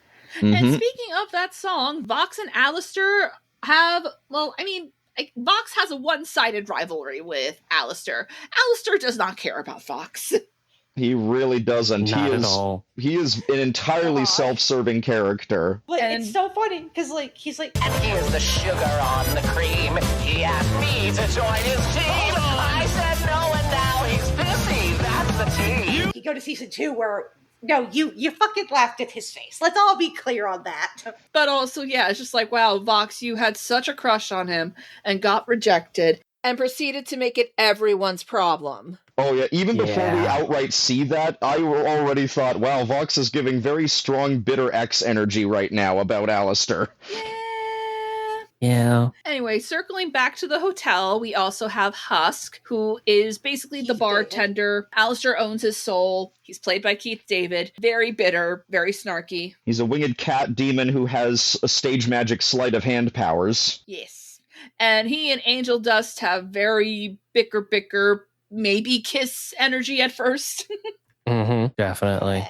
And speaking of that song, Vox and Alistair have, Vox has a one-sided rivalry with Alistair. Alistair does not care about Vox. He really doesn't. Not at all. He is an entirely self-serving character. But it's so funny because, he's like, And here's the sugar on the cream. He asked me to join his team. I said no, and now he's busy. That's the team. You go to season 2 where, no, you fucking laughed at his face. Let's all be clear on that. But also, yeah, it's just like, wow, Vox, you had such a crush on him and got rejected and proceeded to make it everyone's problem. Oh, yeah. Even before we outright see that, I already thought, wow, Vox is giving very strong bitter X energy right now about Alistair. Yeah. Anyway, circling back to the hotel, we also have Husk, who is basically the bartender. Alistair owns his soul. He's played by Keith David. Very bitter, very snarky. He's a winged cat demon who has a stage magic sleight of hand powers. Yes. And he and Angel Dust have very bicker, maybe kiss energy at first. Definitely.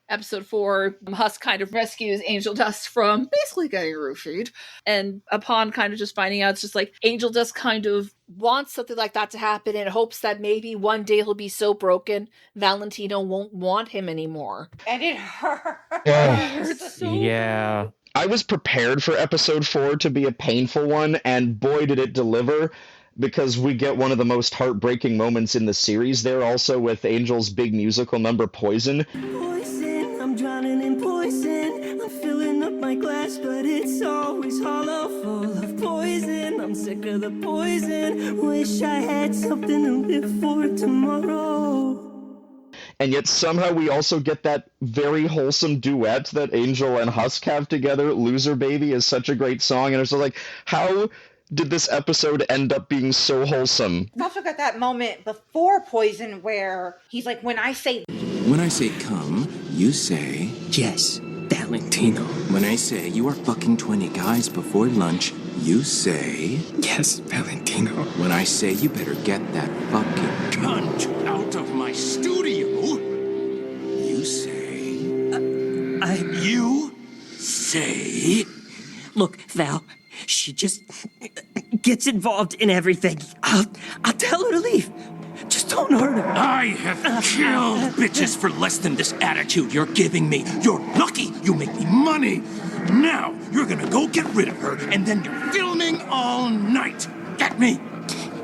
Episode 4, Husk kind of rescues Angel Dust from basically getting roofied. And upon kind of just finding out, it's just like Angel Dust kind of wants something like that to happen and hopes that maybe one day he'll be so broken, Valentino won't want him anymore. And it hurts. Yeah. I was prepared for episode 4 to be a painful one, and boy did it deliver, because we get one of the most heartbreaking moments in the series there, also with Angel's big musical number, Poison. Poison, I'm drowning in poison. I'm filling up my glass, but it's always hollow, full of poison. I'm sick of the poison. Wish I had something to live for tomorrow. And yet somehow we also get that very wholesome duet that Angel and Husk have together. Loser Baby is such a great song. And it's just like, how did this episode end up being so wholesome? We've also got that moment before Poison where he's like, when I say come, you say yes, Valentino. When I say you are fucking 20 guys before lunch, you say yes, Valentino. When I say you better get that fucking cunt out of my studio, you say you say Look, Val, she just gets involved in everything. I'll tell her to leave. Just don't hurt her. I have killed bitches for less than this attitude you're giving me. You're lucky you make me money. Now you're gonna go get rid of her, and then you're filming all night. Get me?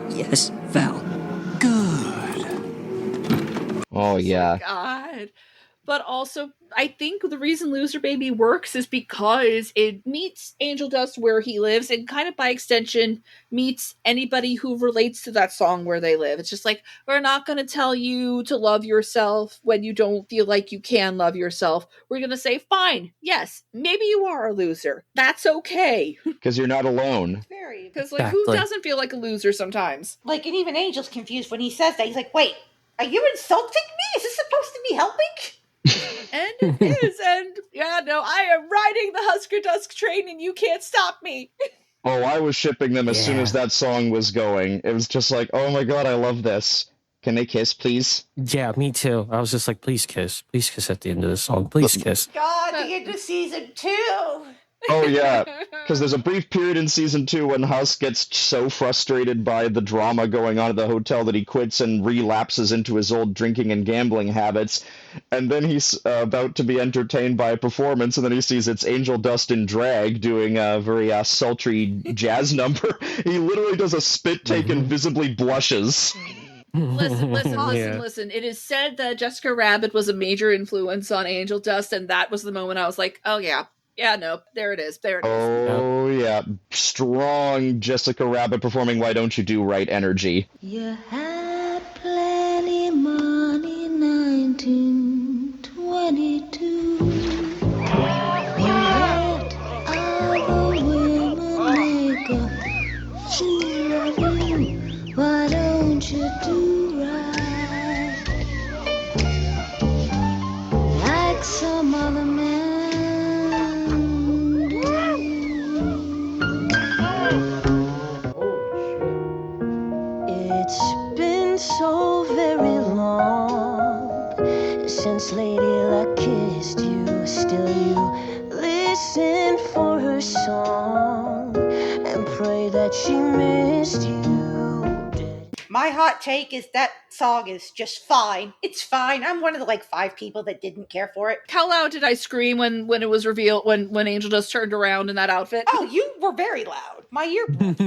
Yes, Val. Good. Oh, yeah. God. But also, I think the reason Loser Baby works is because it meets Angel Dust where he lives and kind of by extension meets anybody who relates to that song where they live. It's just like, we're not going to tell you to love yourself when you don't feel like you can love yourself. We're going to say, fine, yes, maybe you are a loser. That's okay. Because you're not alone. Because, who doesn't feel like a loser sometimes? and even Angel's confused when he says that. He's like, wait, are you insulting me? Is this supposed to be helping? And it is, and I am riding the Husker Dusk train and you can't stop me. Oh, I was shipping them as soon as that song was going. It was just like, oh my god, I love this. Can they kiss, please? Yeah, me too. I was just like, please kiss at the end of the song. Please kiss. God, the end of season 2. Oh, yeah, because there's a brief period in season 2 when Husk gets so frustrated by the drama going on at the hotel that he quits and relapses into his old drinking and gambling habits, and then he's about to be entertained by a performance, and then he sees it's Angel Dust in drag doing a very sultry jazz number. He literally does a spit take and visibly blushes. Listen. It is said that Jessica Rabbit was a major influence on Angel Dust, and that was the moment I was like, oh, yeah. Yeah, no, there it is. Oh, yeah. Strong Jessica Rabbit performing Why Don't You Do Right energy. You had plenty money, 1922. You let other women make a fool of you. Why don't you do right? Like some other man. So very long since Lady Luck kissed you. Still you listen for her song and pray that she missed you. My hot take is that song is just fine. It's fine. I'm one of the 5 people that didn't care for it. How loud did I scream when it was revealed, when Angel Dust turned around in that outfit? Oh, you were very loud. My earbuds.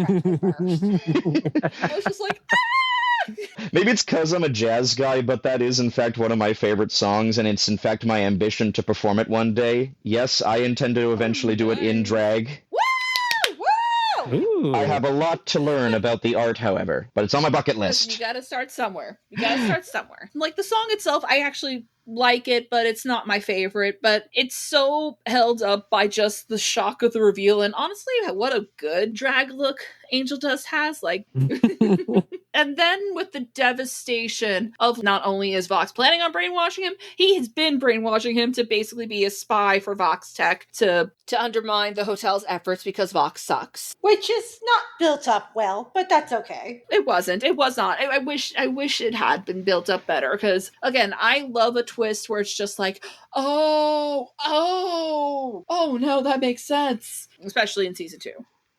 I was just like, Maybe it's because I'm a jazz guy, but that is, in fact, one of my favorite songs, and it's, in fact, my ambition to perform it one day. Yes, I intend to eventually do it in drag. Woo! I have a lot to learn about the art, however, but it's on my bucket list. You gotta start somewhere. Like, the song itself, I actually like it, but it's not my favorite. But it's so held up by just the shock of the reveal, and honestly, what a good drag look Angel Dust has. Like, and then with the devastation of not only is Vox planning on brainwashing him, he has been brainwashing him to basically be a spy for Vox Tech to undermine the hotel's efforts because Vox sucks. Which is not built up well, but that's okay. It wasn't. It was not. I wish it had been built up better, because again, I love a twist where it's just like, oh no, that makes sense. Especially in season 2.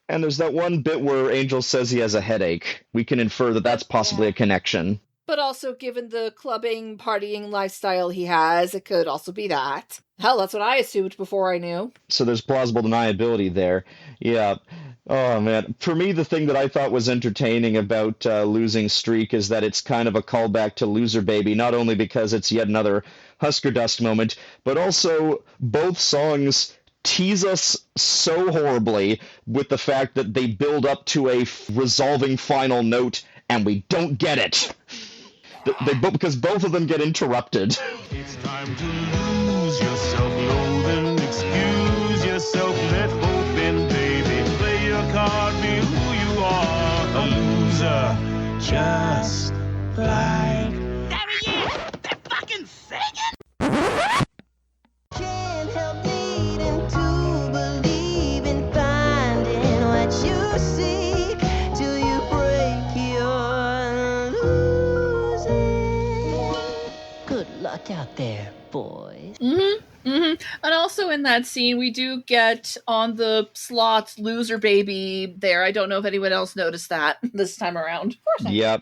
And there's that one bit where Angel says he has a headache. We can infer that that's possibly a connection. But also, given the clubbing, partying lifestyle he has, it could also be that. Hell, that's what I assumed before I knew. So there's plausible deniability there. Yeah. Oh, man. For me, the thing that I thought was entertaining about Losing Streak is that it's kind of a callback to Loser Baby, not only because it's yet another Husker Dust moment, but also both songs tease us so horribly with the fact that they build up to a resolving final note and we don't get it. Because both of them get interrupted. It's time to lose yourself, loathe, excuse yourself, let hope in, baby. Play your card, be who you are, a loser, just like. There he is! They're fucking singing! Can't help needing to believe in finding what you seek till you break your losing. Good luck out there, boys. And also in that scene, we do get on the slots Loser Baby there. I don't know if anyone else noticed that this time around. Of course I did.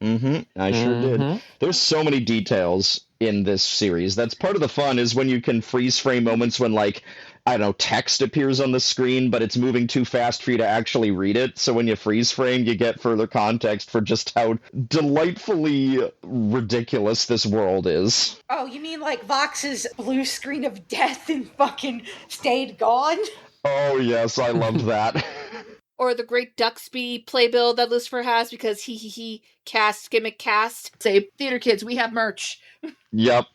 Yep. I sure did. There's so many details in this series. That's part of the fun, is when you can freeze frame moments when, like, I don't know, text appears on the screen, but it's moving too fast for you to actually read it. So when you freeze frame, you get further context for just how delightfully ridiculous this world is. Oh, you mean like Vox's blue screen of death and fucking stayed gone? Oh, yes, I loved that. Or the Great Duxby playbill that Lucifer has because he cast, gimmick cast. Say, theater kids, we have merch. Yep.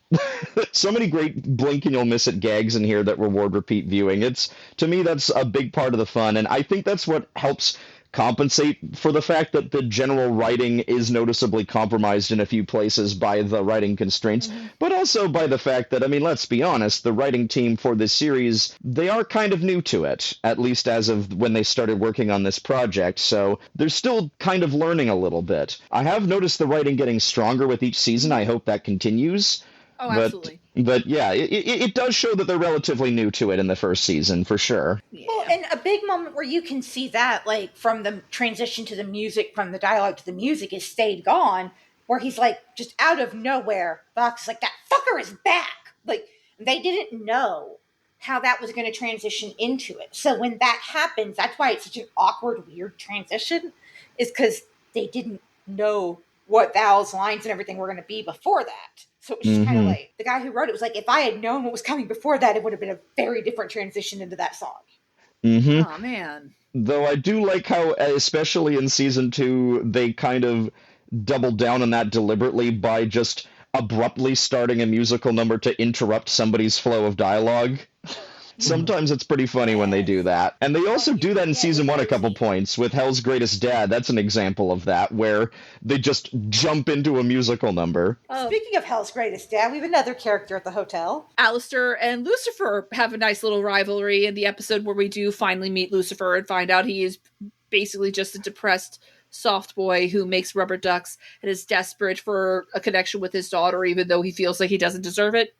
So many great blink and you'll miss it gags in here that reward repeat viewing. To me, that's a big part of the fun, and I think that's what helps compensate for the fact that the general writing is noticeably compromised in a few places by the writing constraints, but also by the fact that, I mean, let's be honest, the writing team for this series, they are kind of new to it, at least as of when they started working on this project, so they're still kind of learning a little bit. I have noticed the writing getting stronger with each season. I hope that continues. Oh, absolutely. But yeah, it does show that they're relatively new to it in the first season, for sure. Yeah. Well, and a big moment where you can see that, like, from the transition to the music, from the dialogue to the music, is Stayed Gone, where he's, like, just out of nowhere, Fox is like, that fucker is back! Like, they didn't know how that was going to transition into it. So when that happens, that's why it's such an awkward, weird transition, is because they didn't know what Val's lines and everything were going to be before that. So it was just kind of like, the guy who wrote it was like, if I had known what was coming before that, it would have been a very different transition into that song. Oh, man. Though I do like how, especially in season 2, they kind of doubled down on that deliberately by just abruptly starting a musical number to interrupt somebody's flow of dialogue. Sometimes it's pretty funny when they do that. And they also do that in season 1 a couple points with Hell's Greatest Dad. That's an example of that, where they just jump into a musical number. Speaking of Hell's Greatest Dad, we have another character at the hotel. Alistair and Lucifer have a nice little rivalry in the episode where we do finally meet Lucifer and find out he is basically just a depressed soft boy who makes rubber ducks and is desperate for a connection with his daughter, even though he feels like he doesn't deserve it.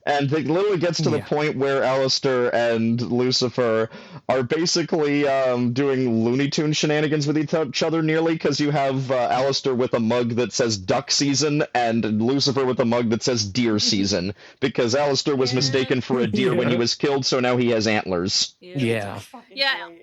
And it literally gets to the point where Alistair and Lucifer are basically doing Looney Tunes shenanigans with each other nearly, because you have Alistair with a mug that says duck season and Lucifer with a mug that says deer season, because Alistair was mistaken for a deer when he was killed, so now he has antlers. Yeah,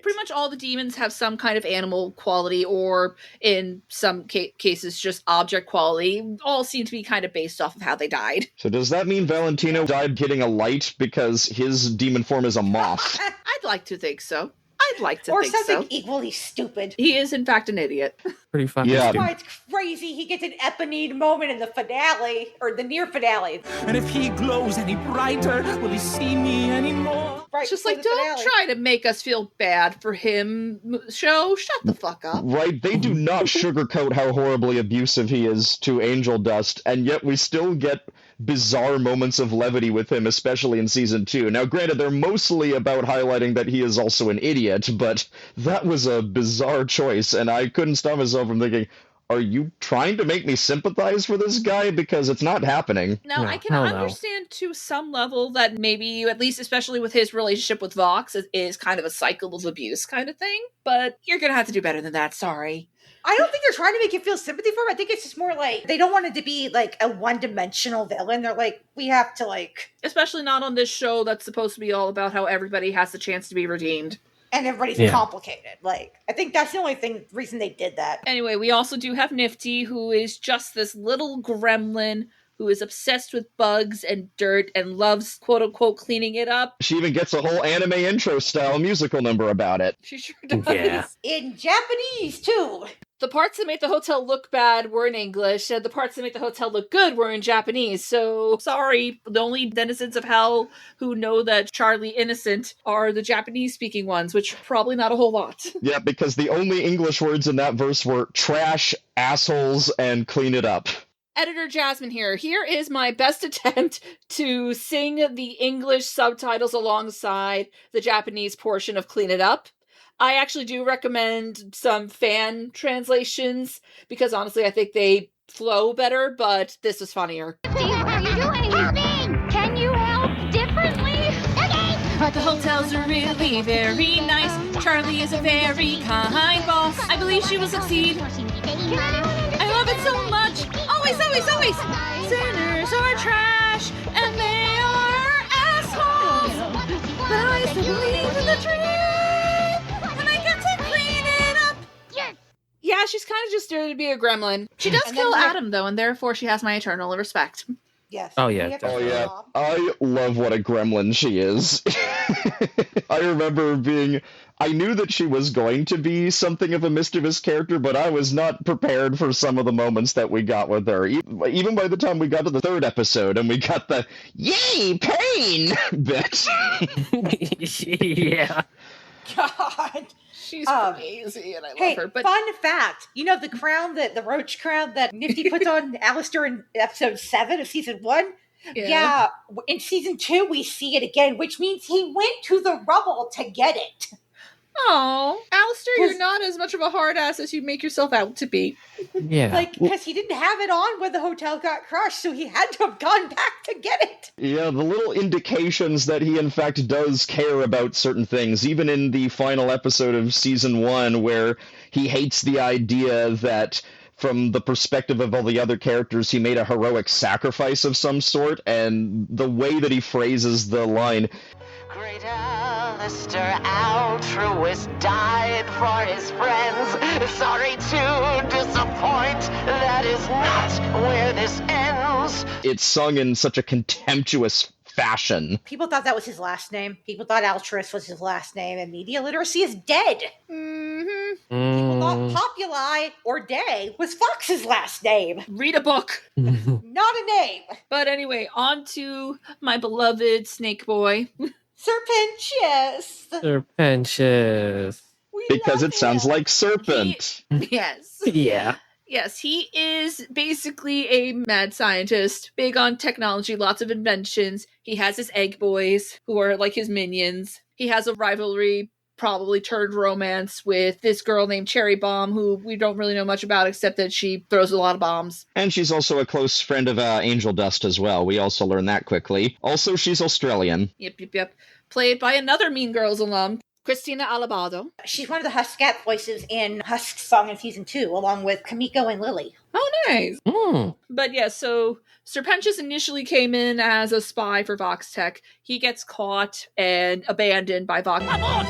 pretty much all the demons have some kind of animal quality, or in some cases just object quality. All seem to be kind of based off of how they died. So does that mean Valentino died hitting a light because his demon form is a moth? I'd like to think so. I'd like to or think so. something equally stupid. He is, in fact, an idiot. Pretty fucking That's why it's crazy. He gets an Eponine moment in the finale, or the near finale. And if he glows any brighter, will he see me anymore? Right, It's just like, don't try to make us feel bad for him, show. Shut the fuck up. Right, they do not sugarcoat how horribly abusive he is to Angel Dust, and yet we still get bizarre moments of levity with him, especially in season 2. Now, granted, they're mostly about highlighting that he is also an idiot, but that was a bizarre choice, and I couldn't stop myself from thinking, are you trying to make me sympathize for this guy? Because it's not happening. Now, I can understand to some level that maybe, at least especially with his relationship with Vox, is kind of a cycle of abuse kind of thing, but you're gonna have to do better than that, sorry. I don't think they're trying to make you feel sympathy for him. I think it's just more like, they don't want it to be like a one-dimensional villain. They're like, we have to like... Especially not on this show that's supposed to be all about how everybody has the chance to be redeemed. And everybody's complicated. Like, I think that's the only reason they did that. Anyway, we also do have Nifty, who is just this little gremlin who is obsessed with bugs and dirt and loves, quote-unquote, cleaning it up. She even gets a whole anime intro-style musical number about it. She sure does. Yeah. In Japanese, too. The parts that make the hotel look bad were in English, and the parts that make the hotel look good were in Japanese. So, sorry, the only denizens of hell who know that Charlie innocent are the Japanese-speaking ones, which probably not a whole lot. Yeah, because the only English words in that verse were trash, assholes, and clean it up. Editor Jasmine here. Here is my best attempt to sing the English subtitles alongside the Japanese portion of Clean It Up. I actually do recommend some fan translations because honestly I think they flow better, but this was funnier. What are you doing? Helping! Can you help differently? Okay! But the hotels are really very nice. Charlie is a very kind boss. I believe she will succeed. I love it so much. Always, always, always. Sinners are trash and they are assholes. But I still believe in the truth. Yeah, she's kind of just there to be a gremlin. She does kill Adam, though, and therefore she has my eternal respect. Yes. Oh, yeah. Oh, yeah. I love what a gremlin she is. I remember I knew that she was going to be something of a mischievous character, but I was not prepared for some of the moments that we got with her. Even by the time we got to the 3rd episode and we got the, yay, pain bit. Yeah. God. She's crazy, and I love her. But fun fact, you know the crown, the roach crown that Nifty puts on Alistair in episode 7 of season 1? Yeah, in season 2 we see it again, which means he went to the rubble to get it. Oh, Alistair, you're not as much of a hard ass as you make yourself out to be. Yeah. Like, because he didn't have it on when the hotel got crushed, so he had to have gone back to get it. Yeah, the little indications that he in fact does care about certain things, even in the final episode of season 1, where he hates the idea that from the perspective of all the other characters, he made a heroic sacrifice of some sort, and the way that he phrases the line, Great Alistair, altruist, died for his friends. Sorry to disappoint, that is not where this ends. it's sung in such a contemptuous fashion. People thought that was his last name. People thought altruist was his last name, and media literacy is dead. People thought Populi or Day was Fox's last name. Read a book. Not a name. But anyway, on to my beloved Snake Boy. Serpentious. Serpentious. Because it sounds like serpent. Yes. Yeah. Yes, he is basically a mad scientist, big on technology, lots of inventions. He has his egg boys, who are like his minions. He has a rivalry, probably turned romance, with this girl named Cherry Bomb, who we don't really know much about, except that she throws a lot of bombs. And she's also a close friend of Angel Dust as well. We also learn that quickly. Also, she's Australian. Yep. Played by another Mean Girls alum, Christina Alabado. She's one of the Huskat voices in Husk's song in season 2, along with Kamiko and Lily. Oh, nice. But yeah, so Serpentious initially came in as a spy for Vox Tech. He gets caught and abandoned by Vox. Abort!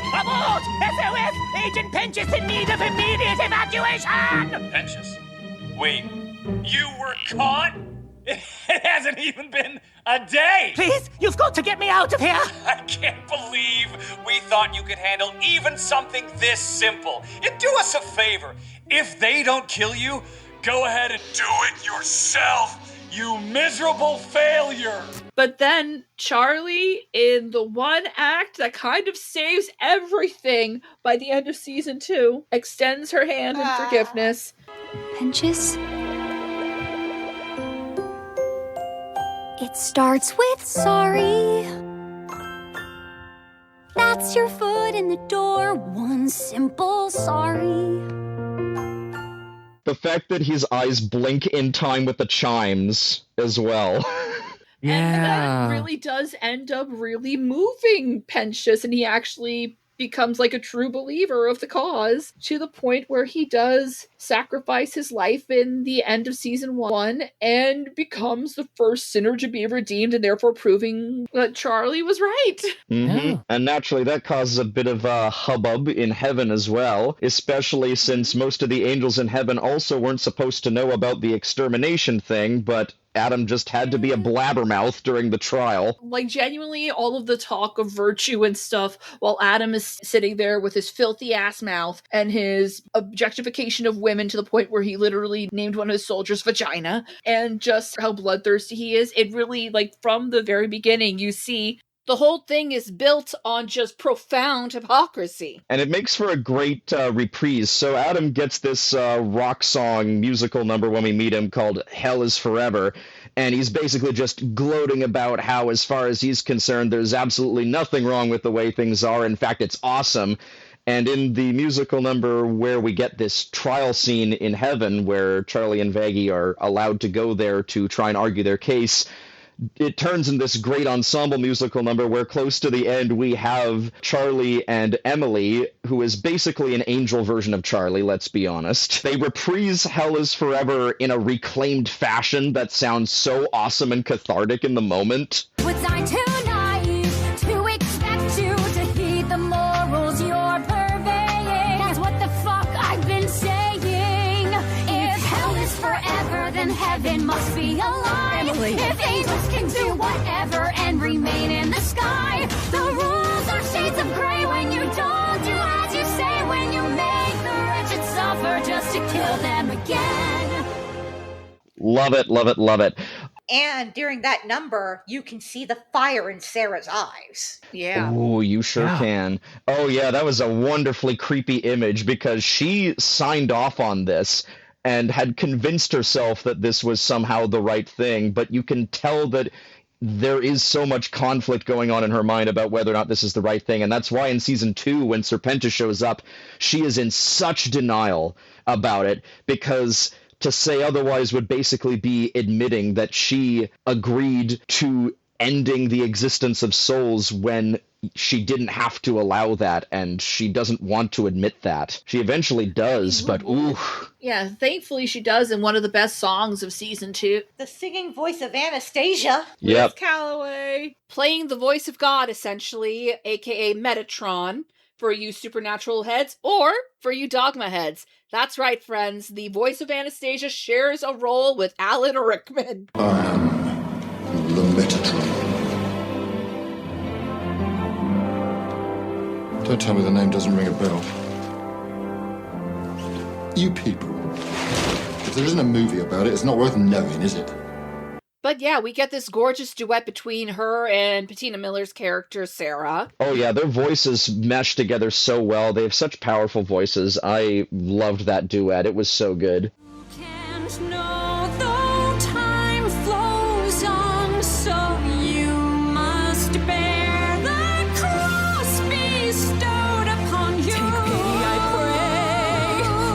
SOS! Agent Pentious in need of immediate evacuation! Pentious? Wait, you were caught? It hasn't even been a day! Please, you've got to get me out of here! I can't believe we thought you could handle even something this simple. Do us a favor. If they don't kill you, go ahead and do it yourself, you miserable failure! But then Charlie, in the one act that kind of saves everything by the end of season 2, extends her hand in forgiveness. Pentious? It starts with sorry. That's your foot in the door, one simple sorry. The fact that his eyes blink in time with the chimes as well. And that really does end up really moving Pentious, and he actually becomes like a true believer of the cause, to the point where he does sacrifice his life in the end of season 1 and becomes the first sinner to be redeemed, and therefore proving that Charlie was right. Mm-hmm. And naturally that causes a bit of a hubbub in heaven as well, especially since most of the angels in heaven also weren't supposed to know about the extermination thing, but Adam just had to be a blabbermouth during the trial. Like, genuinely, all of the talk of virtue and stuff, while Adam is sitting there with his filthy ass mouth and his objectification of women to the point where he literally named one of his soldiers vagina, and just how bloodthirsty he is, it really, like, from the very beginning, you see the whole thing is built on just profound hypocrisy. And it makes for a great reprise. So Adam gets this rock song musical number when we meet him called Hell is Forever. And he's basically just gloating about how, as far as he's concerned, there's absolutely nothing wrong with the way things are. In fact, it's awesome. And in the musical number where we get this trial scene in heaven where Charlie and Vaggie are allowed to go there to try and argue their case, it turns in this great ensemble musical number where close to the end we have Charlie and Emily, who is basically an angel version of Charlie, let's be honest. They reprise Hell is Forever in a reclaimed fashion that sounds so awesome and cathartic in the moment. Was I too naive to expect you to heed the morals you're purveying? That's what the fuck I've been saying. If hell is forever, then heaven must be a lie. If angels can do whatever and remain in the sky, the rules are shades of gray when you don't do as you say, when you make the wretched suffer just to kill them again. Love it, love it, love it. And during that number, you can see the fire in Sarah's eyes. Yeah. Oh, you sure Yeah. can. Oh, yeah, that was a wonderfully creepy image because she signed off on this and had convinced herself that this was somehow the right thing, but you can tell that there is so much conflict going on in her mind about whether or not this is the right thing, and that's why in season 2, when Serpenta shows up, she is in such denial about it, because to say otherwise would basically be admitting that she agreed to ending the existence of souls when she didn't have to allow that, and she doesn't want to admit that. She eventually does, but ooh. Yeah, thankfully she does in one of the best songs of season 2. The singing voice of Anastasia. Yep. Liz Calloway. Playing the voice of God, essentially, aka Metatron, for you supernatural heads, or for you dogma heads. That's right, friends. The voice of Anastasia shares a role with Alan Rickman. I am the Metatron. Don't tell me the name doesn't ring a bell. You people. If there isn't a movie about it, it's not worth knowing, is it? But yeah, we get this gorgeous duet between her and Patina Miller's character, Sarah. Oh yeah, their voices mesh together so well. They have such powerful voices. I loved that duet. It was so good. Can't know though time flows on, so you must bear the cross bestowed upon you. Take me, I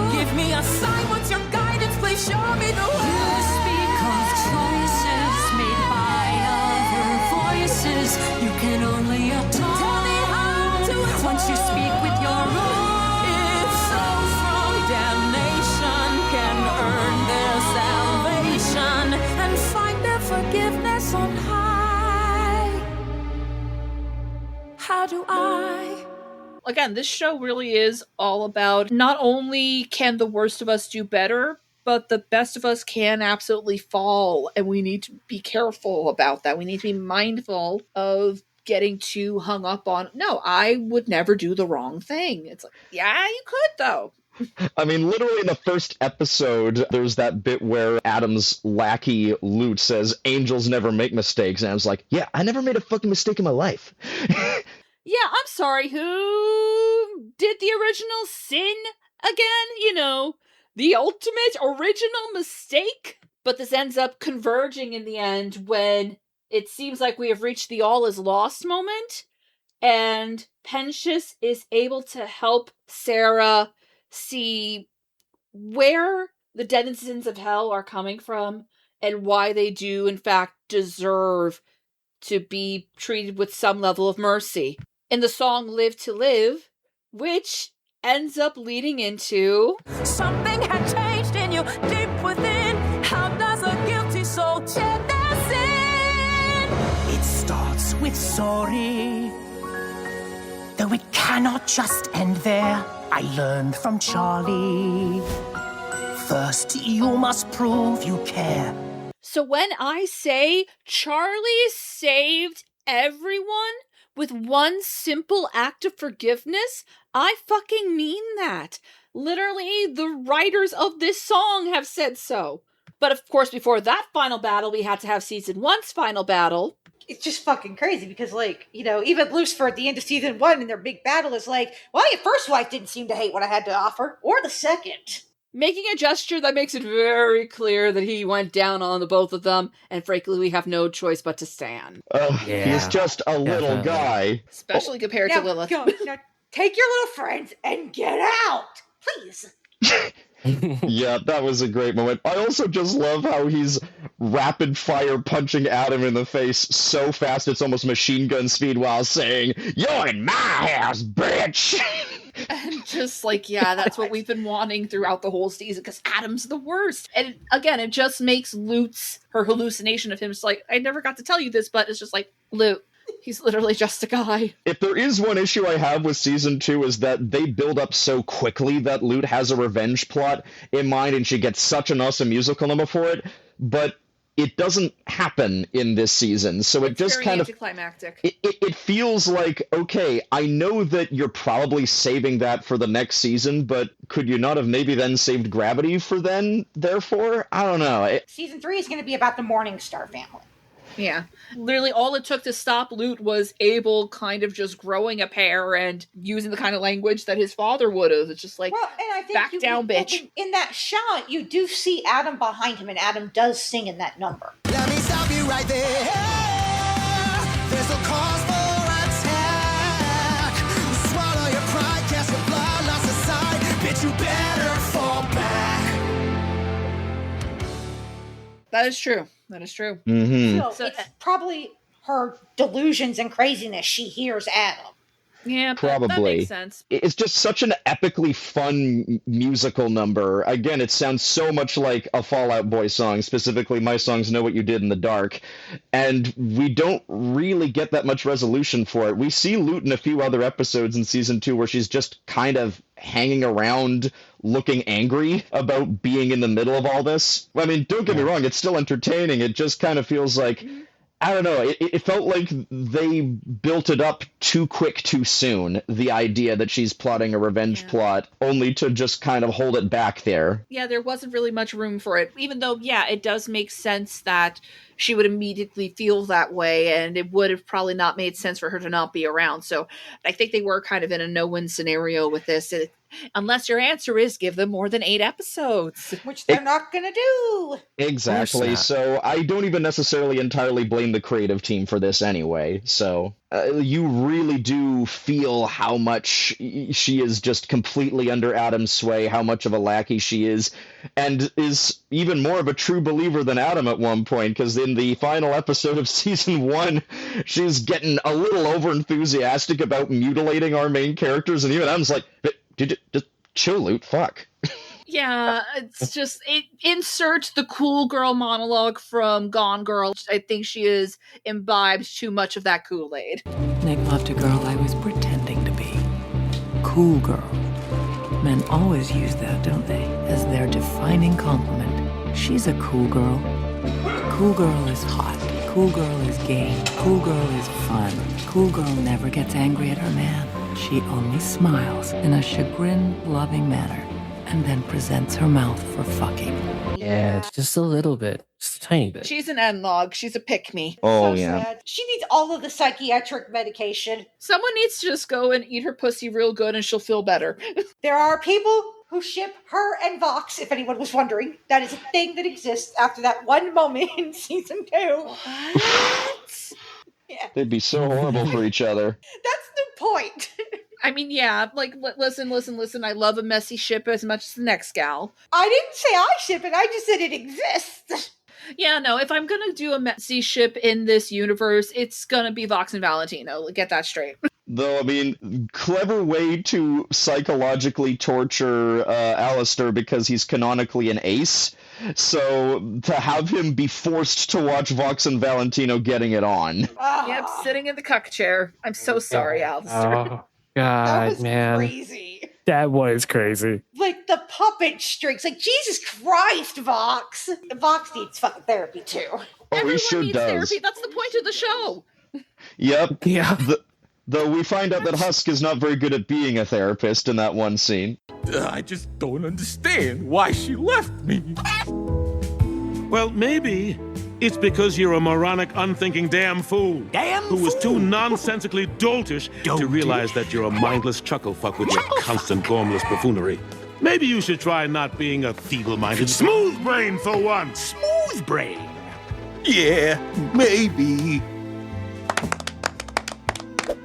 pray. Give me a sign. What's your guidance? Please show me the way. You speak of choices made by other voices. You can only atone. Tell me how to atone. Once you speak with your own, if souls from damnation can earn their salvation and find their forgiveness on high. How do I? Again, this show really is all about not only can the worst of us do better, but the best of us can absolutely fall, and we need to be careful about that. We need to be mindful of getting too hung up on, no, I would never do the wrong thing. It's like, yeah, you could, though. I mean, literally in the first episode, there's that bit where Adam's lackey, Lute, says, angels never make mistakes. And I was like, yeah, I never made a fucking mistake in my life. Yeah, I'm sorry, who did the original sin again? You know, the ultimate original mistake? But this ends up converging in the end when it seems like we have reached the all is lost moment, and Pensius is able to help Sarah see where the denizens of hell are coming from and why they do, in fact, deserve to be treated with some level of mercy. In the song Live to Live, which ends up leading into Something had changed in you deep within. How does a guilty soul shed their sin? It starts with sorry. Though it cannot just end there, I learned from Charlie. First, you must prove you care. So when I say Charlie saved everyone with one simple act of forgiveness, I fucking mean that. Literally, the writers of this song have said so. But of course, before that final battle, we had to have season 1's final battle. It's just fucking crazy because, like, you know, even Lucifer at the end of season 1 in their big battle is like, well, your first wife didn't seem to hate what I had to offer, or the second. Making a gesture that makes it very clear that he went down on the both of them, and frankly, we have no choice but to stand. He's just a little guy. Especially compared to Lilith. Now, take your little friends and get out, please. Yeah, that was a great moment. I also just love how he's rapid fire punching Adam in the face so fast it's almost machine gun speed while saying, "You're in my house, bitch!" And just like, yeah, that's what we've been wanting throughout the whole season, because Adam's the worst. And again, it just makes Lute's, her hallucination of him, just like, I never got to tell you this, but it's just like, Lute, he's literally just a guy. If there is one issue I have with season 2 is that they build up so quickly that Lute has a revenge plot in mind and she gets such an awesome musical number for it, but it doesn't happen in this season. So it just very kind of anticlimactic. it feels like, okay, I know that you're probably saving that for the next season, but could you not have maybe then saved Gravity for then, therefore? I don't know. Season 3 is going to be about the Morningstar family. Yeah. Literally all it took to stop Lute was Abel kind of just growing a pair and using the kind of language that his father would have. It's just like, well, and I think back down, bitch. In that shot, you do see Adam behind him, and Adam does sing in that number. Let me stop you right there. There's no cause for attack. Swallow your pride, cast your blood lost aside. Bitch, you better fall back. That is true. That is true. Mm-hmm. So it's probably her delusions and craziness. She hears Adam. Yeah, probably. That makes sense. It's just such an epically fun musical number. Again, it sounds so much like a Fall Out Boy song, specifically My Songs Know What You Did in the Dark, and we don't really get that much resolution for it. We see Lute in a few other episodes in season 2 where she's just kind of hanging around looking angry about being in the middle of all this. I mean, don't get me wrong, it's still entertaining. It just kind of feels like, I don't know, it felt like they built it up too quick too soon, the idea that she's plotting a revenge plot, only to just kind of hold it back there. Yeah, there wasn't really much room for it, even though, yeah, it does make sense that she would immediately feel that way, and it would have probably not made sense for her to not be around. So I think they were kind of in a no-win scenario with this, unless your answer is give them more than 8 episodes. Which they're not going to do. Exactly. So I don't even necessarily entirely blame the creative team for this anyway. So you really do feel how much she is just completely under Adam's sway, how much of a lackey she is, and is even more of a true believer than Adam at one point, because in the final episode of season 1, she's getting a little over-enthusiastic about mutilating our main characters, and even Adam's like, just chill, Lute, fuck. Yeah, it's just, insert the cool girl monologue from Gone Girl. I think she is imbibed too much of that Kool-Aid. Nick loved a girl I was pretending to be. Cool girl. Men always use that, don't they, as their defining compliment. She's a cool girl. Cool girl is hot. Cool girl is game. Cool girl is fun. Cool girl never gets angry at her man. She only smiles in a chagrin-loving manner and then presents her mouth for fucking. Yeah, it's just a little bit. Just a tiny bit. She's an N-log. She's a pick-me. Oh, So yeah. sad. She needs all of the psychiatric medication. Someone needs to just go and eat her pussy real good and she'll feel better. There are people who ship her and Vox, if anyone was wondering. That is a thing that exists after that one moment in season 2. What? Yeah. They'd be so horrible for each other. That's the point. I mean, yeah, like, listen, I love a messy ship as much as the next gal. I didn't say I ship it, I just said it exists. Yeah, no, if I'm gonna do a messy ship in this universe, it's gonna be Vox and Valentino. Get that straight. Though, I mean, clever way to psychologically torture Alistair because he's canonically an ace. So to have him be forced to watch Vox and Valentino getting it on. Yep, sitting in the cuck chair. I'm so sorry, Alistair. Oh, God, was man. crazy. That was crazy. Like the puppet strings. Like, Jesus Christ, Vox. Vox needs fucking therapy too. Oh, he sure Needs does. therapy. That's the point of the show. Yep. Yeah. Though we find out that Husk is not very good at being a therapist in that one scene. I just don't understand why she left me. Well, maybe it's because you're a moronic, unthinking damn fool. Who was too nonsensically doltish to realize that you're a mindless chuckle fuck with your constant gormless buffoonery. Maybe you should try not being a feeble-minded smooth brain for once. Smooth brain. Yeah, maybe.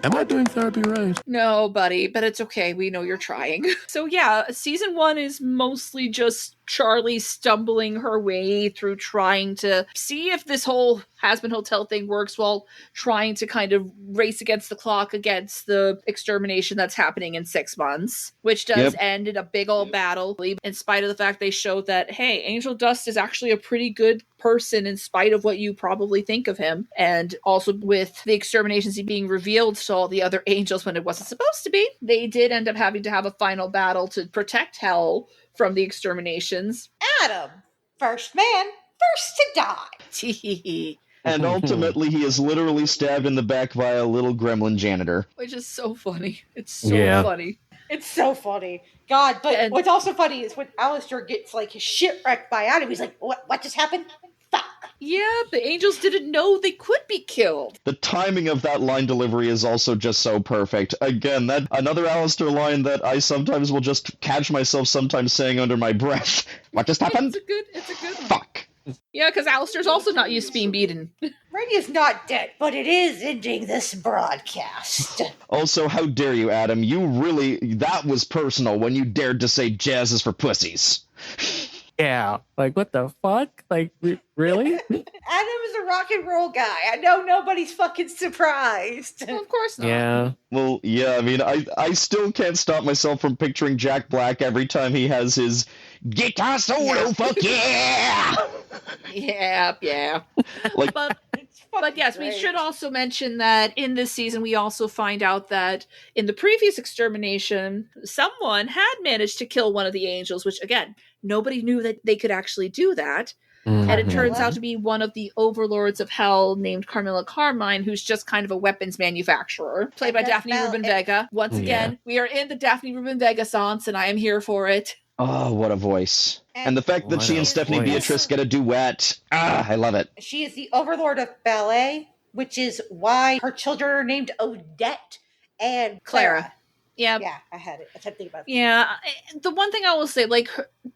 Am I doing therapy right? No, buddy, but it's okay. We know you're trying. So yeah, season 1 is mostly just Charlie stumbling her way through trying to see if this whole Hazbin Hotel thing works while trying to kind of race against the clock against the extermination that's happening in 6 months, which does end in a big old battle, in spite of the fact they showed that, hey, Angel Dust is actually a pretty good person in spite of what you probably think of him. And also with the exterminations being revealed to all the other angels when it wasn't supposed to be, they did end up having to have a final battle to protect Hell from the exterminations. Adam, first man, first to die. And ultimately, he is literally stabbed in the back by a little gremlin janitor. Which is so funny. It's so funny. It's so funny. God, but what's also funny is when Alistair gets, like, his shit wrecked by Adam, he's like, what just happened? Fuck. Yeah, the angels didn't know they could be killed. The timing of that line delivery is also just so perfect. Again, that another Alistair line that I sometimes will just catch myself sometimes saying under my breath. What just happened? It's a good one. Fuck. Yeah, because Alistair's also not used to being beaten. Randy is not dead, but it is ending this broadcast. Also, how dare you, Adam? That was personal when you dared to say jazz is for pussies. Yeah, like, what the fuck? Like, really? Adam is a rock and roll guy. I know nobody's fucking surprised. Well, of course not. Yeah. Well, yeah, I mean, I still can't stop myself from picturing Jack Black every time he has his guitar solo, fuck yeah! Yeah. Like, But yes, we should also mention that in this season, we also find out that in the previous extermination, someone had managed to kill one of the angels, which, again, nobody knew that they could actually do that. Mm-hmm. And it turns out to be one of the overlords of hell named Carmilla Carmine, who's just kind of a weapons manufacturer, played by Daphne Rubin Vega. Once again, we are in the Daphne Rubin Vega-sance, and I am here for it. Oh, what a voice. And the fact that she and Stephanie Beatrice get a duet. I love it. She is the overlord of ballet, which is why her children are named Odette and Clara. Yeah. Yeah, I had to think about that. Yeah. The one thing I will say, like,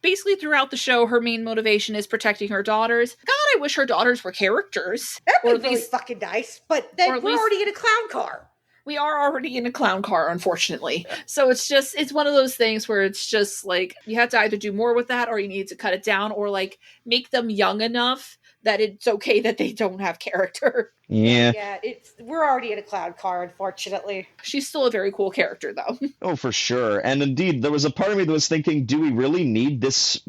basically throughout the show, her main motivation is protecting her daughters. God, I wish her daughters were characters. That'd be really fucking nice, but then we're already in a clown car. We are already in a clown car, unfortunately. So it's one of those things where it's just like, you have to either do more with that or you need to cut it down or like make them young enough that it's okay that they don't have character. Yeah. Yeah, we're already in a clown car, unfortunately. She's still a very cool character, though. Oh, for sure. And indeed, there was a part of me that was thinking, do we really need this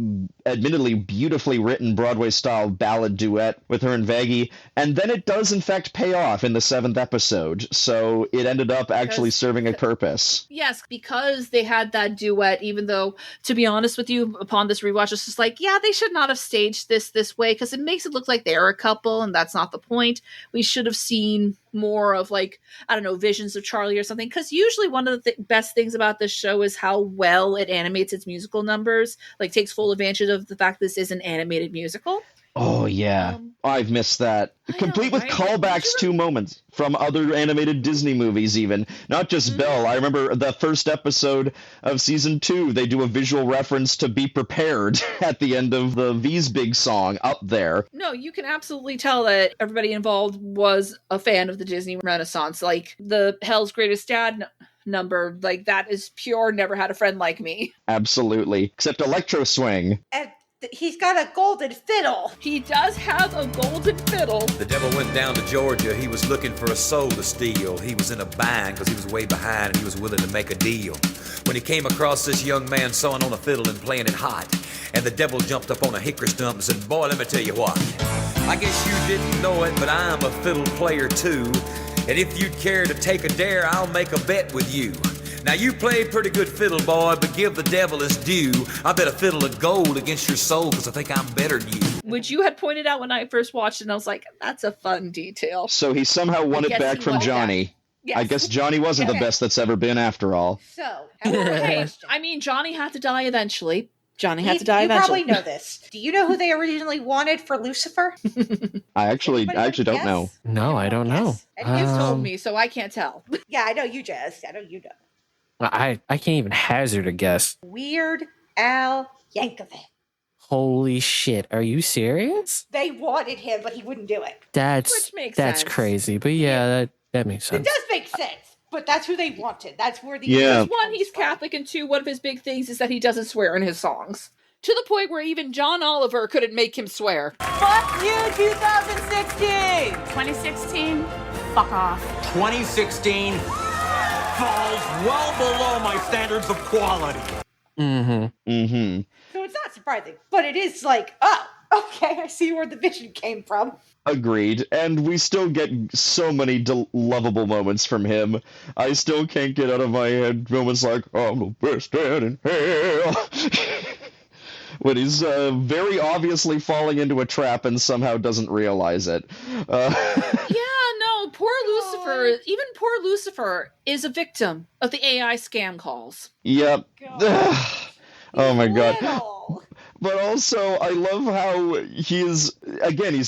admittedly beautifully written Broadway-style ballad duet with her and Vaggie? And then it does, in fact, pay off in the 7th episode. So it ended up actually serving a purpose. Yes, because they had that duet, even though, to be honest with you, upon this rewatch, it's just like, yeah, they should not have staged this way, because it makes it look like they're a couple, and that's not the point. We should have seen more of, like, I don't know, visions of Charlie or something, because usually one of the best things about this show is how well it animates its musical numbers, like takes full advantage of the fact this is an animated musical. Oh, yeah. I've missed that. Complete with callbacks to moments from other animated Disney movies, even. Not just Belle. I remember the first episode of season 2, they do a visual reference to Be Prepared at the end of the V's Big song up there. No, you can absolutely tell that everybody involved was a fan of the Disney Renaissance. Like, the Hell's Greatest Dad number, like, that is pure Never Had a Friend Like Me. Absolutely. Except Electro Swing. And he's got a golden fiddle. He does have a golden fiddle. The devil went down to Georgia. He was looking for a soul to steal. He was in a bind because he was way behind and he was willing to make a deal. When he came across this young man sawing on a fiddle and playing it hot, and the devil jumped up on a hickory stump and said, "Boy, let me tell you what. I guess you didn't know it, but I'm a fiddle player too. And if you'd care to take a dare, I'll make a bet with you. Now, you play pretty good fiddle, boy, but give the devil his due. I bet a fiddle of gold against your soul because I think I'm better than you." Which you had pointed out when I first watched it, and I was like, that's a fun detail. So he somehow won it back from Johnny. Yes. I guess Johnny wasn't the best that's ever been after all. So, I mean, Johnny had to die eventually. Johnny had to die you eventually. You probably know this. Do you know who they originally wanted for Lucifer? I actually don't know. No, I don't know. And you told me, so I can't tell. Yeah, I know you, Jazz. I know you know. I can't even hazard a guess. Weird Al Yankovic. Holy shit, are you serious? They wanted him, but he wouldn't do it. Which makes that's sense. crazy, but yeah, that makes sense. It does make sense, but that's who they wanted. That's where the One, he's Catholic, and two, one of his big things is that he doesn't swear in his songs. To the point where even John Oliver couldn't make him swear. Fuck you, 2016! 2016, fuck off. 2016 falls well below my standards of quality. Mm-hmm. So it's not surprising, but it is like, oh, okay, I see where the vision came from. Agreed, and we still get so many lovable moments from him. I still can't get out of my head moments like, "I'm the best dad in hell." when he's very obviously falling into a trap and somehow doesn't realize it. Poor Lucifer, even poor Lucifer is a victim of the AI scam calls. Yep. Oh my god. But also, I love how he's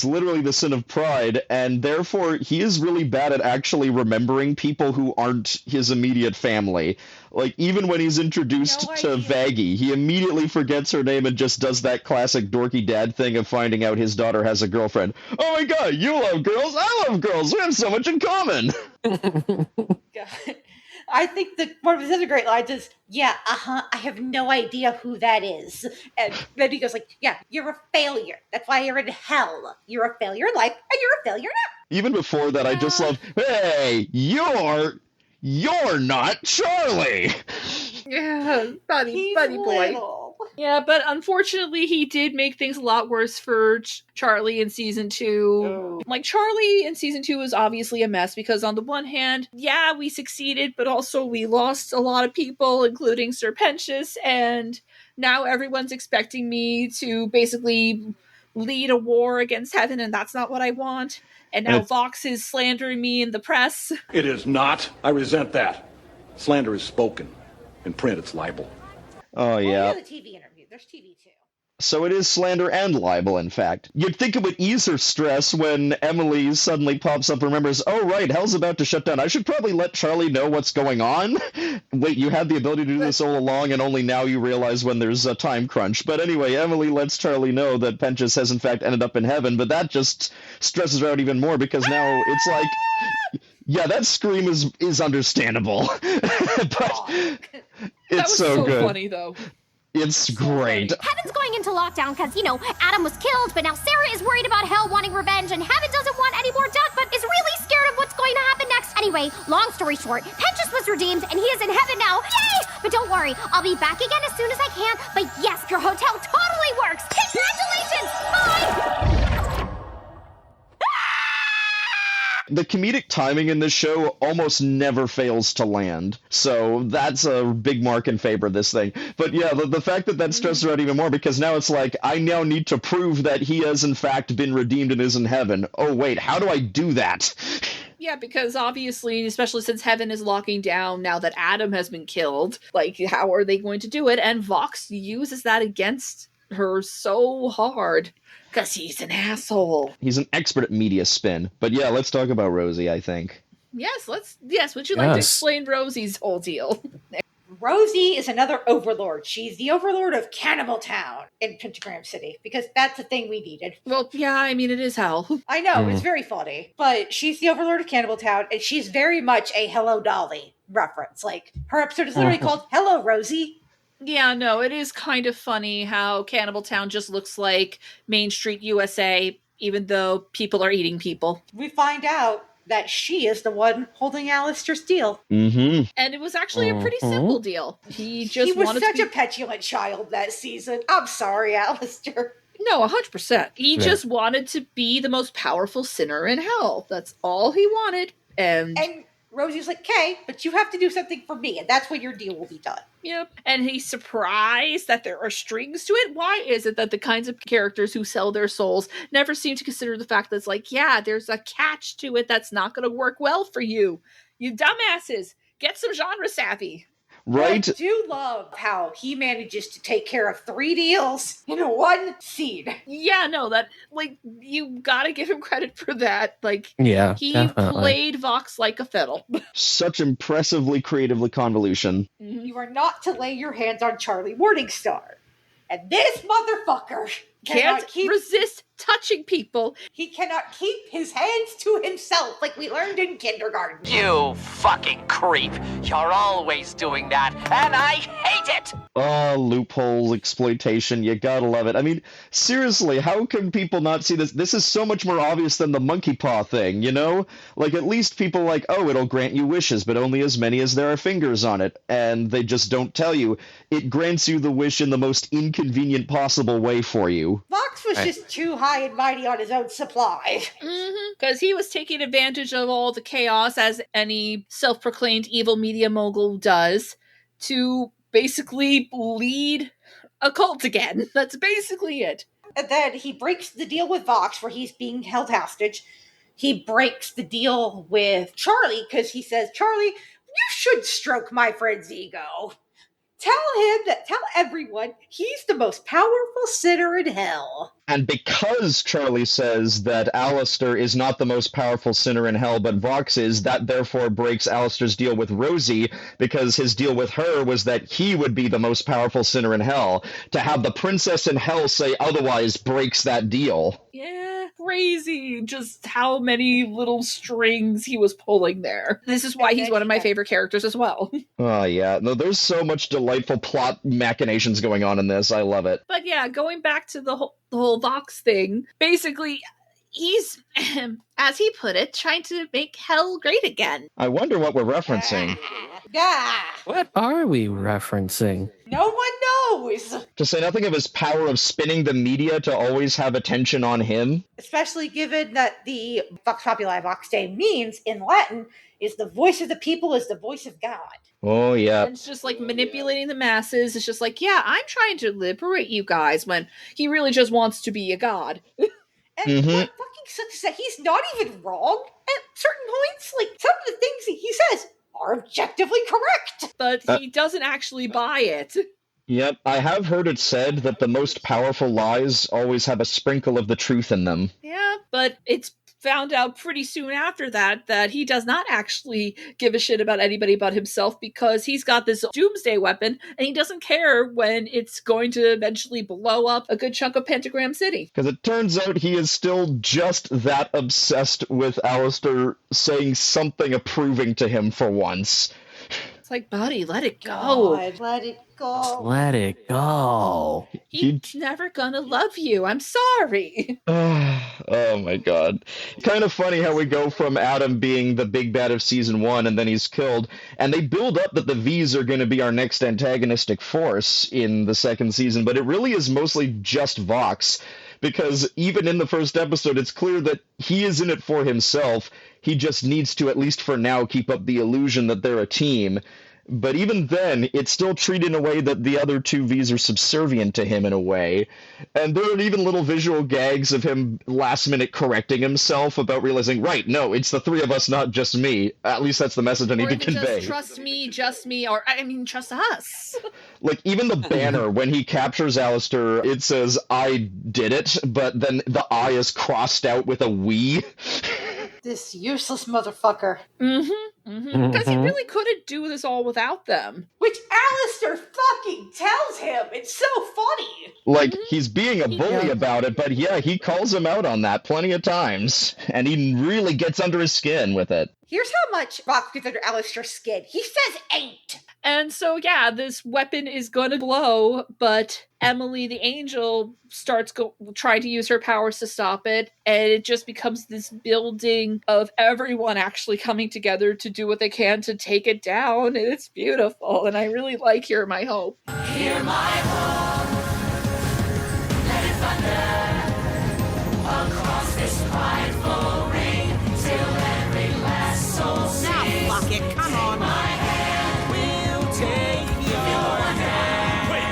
literally the sin of pride, and therefore he is really bad at actually remembering people who aren't his immediate family. Like, even when he's introduced to Vaggie, he immediately forgets her name and just does that classic dorky dad thing of finding out his daughter has a girlfriend. Oh my god, you love girls, I love girls, we have so much in common! God. I think that one of his other great lines is, I have no idea who that is. And then he goes like, yeah, you're a failure. That's why you're in hell. You're a failure in life, and you're a failure now. Even before that, I just love, hey, you're not Charlie! Yeah, buddy boy. Little. Yeah, but unfortunately, he did make things a lot worse for Charlie in season 2. Oh. Like, Charlie in season 2 was obviously a mess because on the one hand, yeah, we succeeded, but also we lost a lot of people, including Sir Pentious, and now everyone's expecting me to basically lead a war against heaven, and that's not what I want. And now Vox is slandering me in the press. It is not. I resent that. Slander is spoken. In print, it's libel. Oh, yeah. The TV interview. There's TV too. So it is slander and libel, in fact. You'd think it would ease her stress when Emily suddenly pops up and remembers, oh, right, hell's about to shut down. I should probably let Charlie know what's going on. Wait, you had the ability to do this all along, and only now you realize when there's a time crunch. But anyway, Emily lets Charlie know that Pentious has, in fact, ended up in heaven, but that just stresses her out even more, because now it's like... Yeah, that scream is understandable, but it's so good. Funny, though. It's great. Heaven's going into lockdown because, Adam was killed, but now Sarah is worried about hell wanting revenge, and Heaven doesn't want any more death, but is really scared of what's going to happen next. Anyway, long story short, Pentious was redeemed, and he is in heaven now. Yay! But don't worry, I'll be back again as soon as I can. But yes, your hotel totally works. Congratulations! Bye! The comedic timing in this show almost never fails to land, so that's a big mark in favor of this thing. But yeah, the fact that stresses her out even more, because now it's like, I now need to prove that he has in fact been redeemed and is in heaven. Oh wait, how do I do that? Yeah, because obviously, especially since Heaven is locking down now that Adam has been killed, like, how are they going to do it? And Vox uses that against her so hard. Because he's an asshole. He's an expert at media spin. But yeah, let's talk about Rosie, I think. Yes, would you like to explain Rosie's whole deal? Rosie is another overlord. She's the overlord of Cannibal Town in Pentagram City, because that's the thing we needed. Well, yeah, I mean, it is hell. I know, it's very funny. But she's the overlord of Cannibal Town, and she's very much a Hello Dolly reference. Like, her episode is literally called Hello Rosie. Yeah, no, it is kind of funny how Cannibal Town just looks like Main Street USA, even though people are eating people. We find out that she is the one holding Alistair's deal. Mm-hmm. And it was actually a pretty simple deal. He was such a petulant child that season. I'm sorry, Alistair. No, 100%. He just wanted to be the most powerful sinner in hell. That's all he wanted. And Rosie's like, okay, but you have to do something for me, and that's when your deal will be done. Yep. And he's surprised that there are strings to it. Why is it that the kinds of characters who sell their souls never seem to consider the fact that it's like, yeah, there's a catch to it that's not going to work well for you? You dumbasses, get some genre savvy. Right? I do love how he manages to take care of 3 deals in one scene. Yeah, no, that, like, you gotta give him credit for that. Like, yeah, he definitely played Vox like a fiddle. Such impressively creatively convolution. You are not to lay your hands on Charlie Morningstar. And this motherfucker can't resist touching people. He cannot keep his hands to himself like we learned in kindergarten. You fucking creep. You're always doing that, and I hate it! Oh, loopholes, exploitation, you gotta love it. I mean, seriously, how can people not see this? This is so much more obvious than the monkey paw thing, you know? Like, at least people like, oh, it'll grant you wishes, but only as many as there are fingers on it. And they just don't tell you. It grants you the wish in the most inconvenient possible way for you. Vox was just too high and mighty on his own supply. Because he was taking advantage of all the chaos, as any self-proclaimed evil media mogul does, to basically lead a cult again. That's basically it. And then he breaks the deal with Vox, where he's being held hostage. He breaks the deal with Charlie, because he says, Charlie, you should stroke my friend's ego. Tell everyone he's the most powerful sinner in hell. And because Charlie says that Alistair is not the most powerful sinner in hell, but Vox is, that therefore breaks Alistair's deal with Rosie, because his deal with her was that he would be the most powerful sinner in hell. To have the princess in hell say otherwise breaks that deal. Yeah, crazy. Just how many little strings he was pulling there. This is why he's one of my favorite characters as well. Oh, yeah. No, there's so much delightful plot machinations going on in this. I love it. But yeah, going back to the whole Vox thing, basically, he's, as he put it, trying to make hell great again. I wonder what we're referencing. Yeah. What are we referencing? No one knows. To say nothing of his power of spinning the media to always have attention on him. Especially given that the Vox Populi Vox Dei means, in Latin, is the voice of the people is the voice of God. Oh, yeah. And it's just like manipulating the masses. It's just like, yeah, I'm trying to liberate you guys, when he really just wants to be a god. And what fucking sucks is that he's not even wrong at certain points. Like, some of the things that he says are objectively correct. But he doesn't actually buy it. Yep, I have heard it said that the most powerful lies always have a sprinkle of the truth in them. Yeah, but it's found out pretty soon after that he does not actually give a shit about anybody but himself, because he's got this doomsday weapon and he doesn't care when it's going to eventually blow up a good chunk of Pentagram City. Because it turns out he is still just that obsessed with Alistair saying something approving to him for once. It's like, buddy, let it go. God, let it go. Let it go. He's never gonna love you. I'm sorry. Oh my god. Kind of funny how we go from Adam being the big bad of season 1 and then he's killed, and they build up that the V's are going to be our next antagonistic force in the second season, but it really is mostly just Vox. Because even in the first episode, it's clear that he is in it for himself. He just needs to, at least for now, keep up the illusion that they're a team. But even then, it's still treated in a way that the other two V's are subservient to him in a way. And there are even little visual gags of him last minute correcting himself about realizing, right, no, it's the three of us, not just me. At least that's the message I need to convey. Just trust me, or I mean, trust us. Like, even the banner, when he captures Alistair, it says, I did it, but then the I is crossed out with a we. This useless motherfucker. Because he really couldn't do this all without them. Which Alistair fucking tells him. It's so funny. Like, he's being a bully about it, but yeah, he calls him out on that plenty of times. And he really gets under his skin with it. Here's how much Vox gets under Alistair's skin. He says ain't. And so, yeah, this weapon is gonna blow, but Emily the Angel starts trying to use her powers to stop it, and it just becomes this building of everyone actually coming together to do what they can to take it down, and it's beautiful, and I really like Hear My Hope. Hear my hope, let it thunder across this prideful ring till every last soul sings. Now, fuck it, come on. My hand will take your hand. Wait,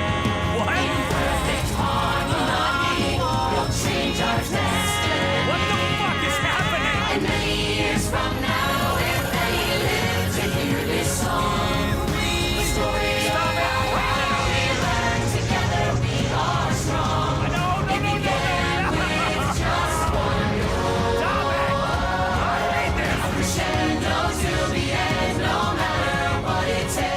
what? In perfect harmony, we'll change our destiny. What the fuck is happening? And many years from now, if any live to hear this song, the story of how we learn together, we are strong. It began with just one goal. A crescendo till the end, no matter what it takes.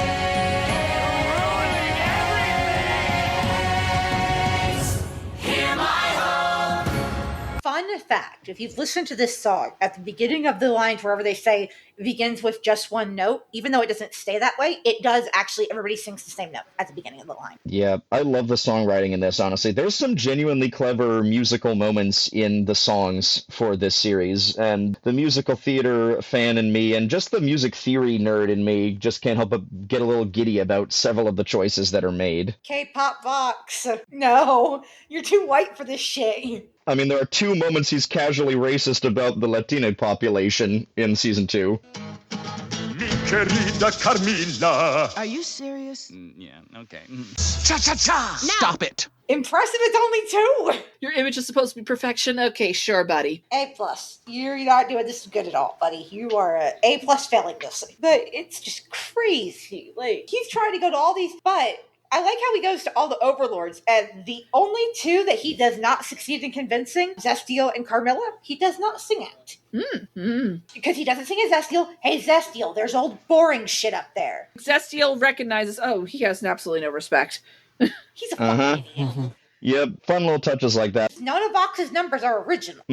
Hear my hope. Fun fact, if you've listened to this song, at the beginning of the lines, wherever they say it begins with just one note, even though it doesn't stay that way, it does actually, everybody sings the same note at the beginning of the line. Yeah, I love the songwriting in this, honestly. There's some genuinely clever musical moments in the songs for this series, and the musical theater fan in me, and just the music theory nerd in me, just can't help but get a little giddy about several of the choices that are made. K-pop Vox. No, you're too white for this shit. I mean, there are two moments he's casually racist about the Latino population in season 2. Mi querida Carmilla. Are you serious? Yeah, okay. Cha-cha-cha! Stop it! Impressive, it's only 2! Your image is supposed to be perfection? Okay, sure, buddy. A+. You're not doing this good at all, buddy. You are a A+ failing this. But it's just crazy. Like, he's trying to go to all these, but I like how he goes to all the overlords, and the only 2 that he does not succeed in convincing, Zestiel and Carmilla, he does not sing at. Because he doesn't sing as Zestiel. Hey, Zestiel, there's old boring shit up there. Zestiel recognizes, oh, he has absolutely no respect. He's a fucking idiot. Yep, fun little touches like that. None of Vox's numbers are original.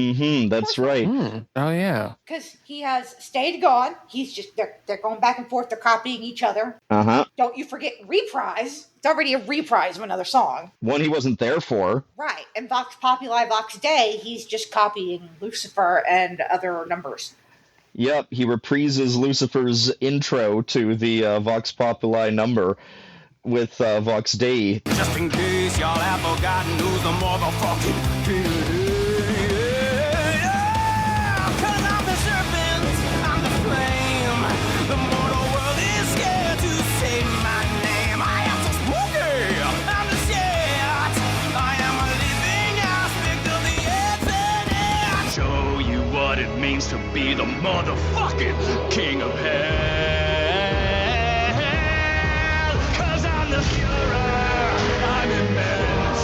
That's right. Oh, yeah. Because he has stayed gone. He's just, they're going back and forth. They're copying each other. Don't you forget Reprise. It's already a reprise of another song. One he wasn't there for. Right. And Vox Populi, Vox Dei, he's just copying Lucifer and other numbers. Yep, he reprises Lucifer's intro to the Vox Populi number with Vox Dei. Just in case y'all have forgotten who's the motherfucking king. Cause I'm the serpent, I'm the flame. The mortal world is scared to say my name. I am so spooky, I'm the shit. I am a living aspect of the infinite. Show you what it means to be the motherfucking king of hell. The Führer, I'm immense.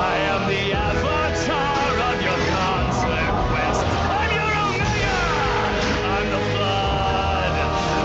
I am the avatar of your consequence. I'm your Omega. I'm the flood.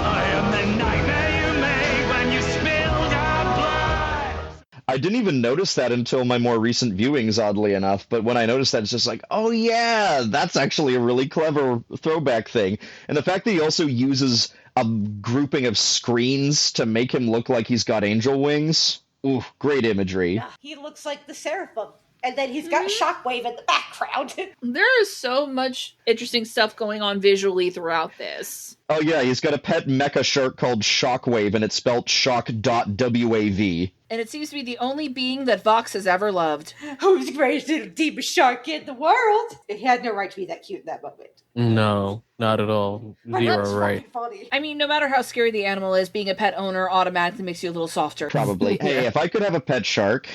I am the nightmare you made when you spilled our blood. I didn't even notice that until my more recent viewings, oddly enough. But when I noticed that, it's just like, oh yeah, that's actually a really clever throwback thing. And the fact that he also uses a grouping of screens to make him look like he's got angel wings. Ooh, great imagery. Yeah, he looks like the Seraphim. And then he's got Shockwave in the background. There is so much interesting stuff going on visually throughout this. Oh yeah, he's got a pet mecha shark called Shockwave, and it's spelled shock.wav. And it seems to be the only being that Vox has ever loved. Who's the greatest little demon shark in the world? He had no right to be that cute in that moment. No, not at all. You're right. Funny. I mean, no matter how scary the animal is, being a pet owner automatically makes you a little softer. Probably. Hey, if I could have a pet shark.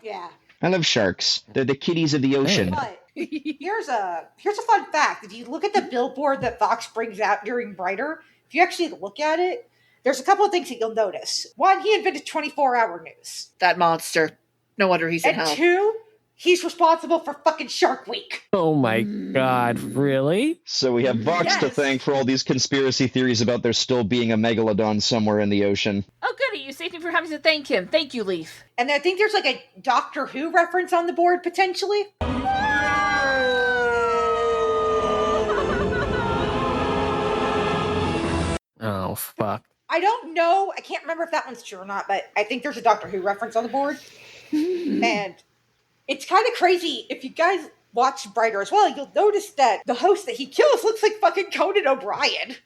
Yeah. I love sharks. They're the kitties of the ocean. But here's a fun fact. If you look at the billboard that Vox brings out during Brighter, if you actually look at it, there's a couple of things that you'll notice. One, he invented 24-hour news. That monster. No wonder he's in hell. And 2, he's responsible for fucking Shark Week. Oh my god, really? So we have Vox to thank for all these conspiracy theories about there still being a megalodon somewhere in the ocean. Oh goody, you saved me from having to thank him. Thank you, Leif. And I think there's like a Doctor Who reference on the board, potentially. Oh, fuck. I don't know. I can't remember if that one's true or not, but I think there's a Doctor Who reference on the board. And it's kind of crazy. If you guys watch Brighter as well, you'll notice that the host that he kills looks like fucking Conan O'Brien.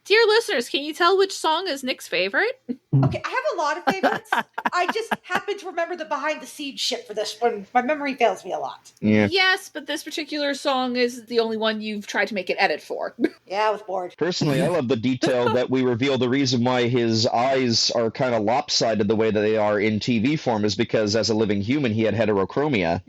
Dear listeners, can you tell which song is Nick's favorite? Okay, I have a lot of favorites. I just happen to remember the behind-the-scenes shit for this one. My memory fails me a lot. Yeah. Yes, but this particular song is the only one you've tried to make an edit for. Yeah, I was bored. Personally, I love the detail that we reveal the reason why his eyes are kind of lopsided the way that they are in TV form is because as a living human, he had heterochromia.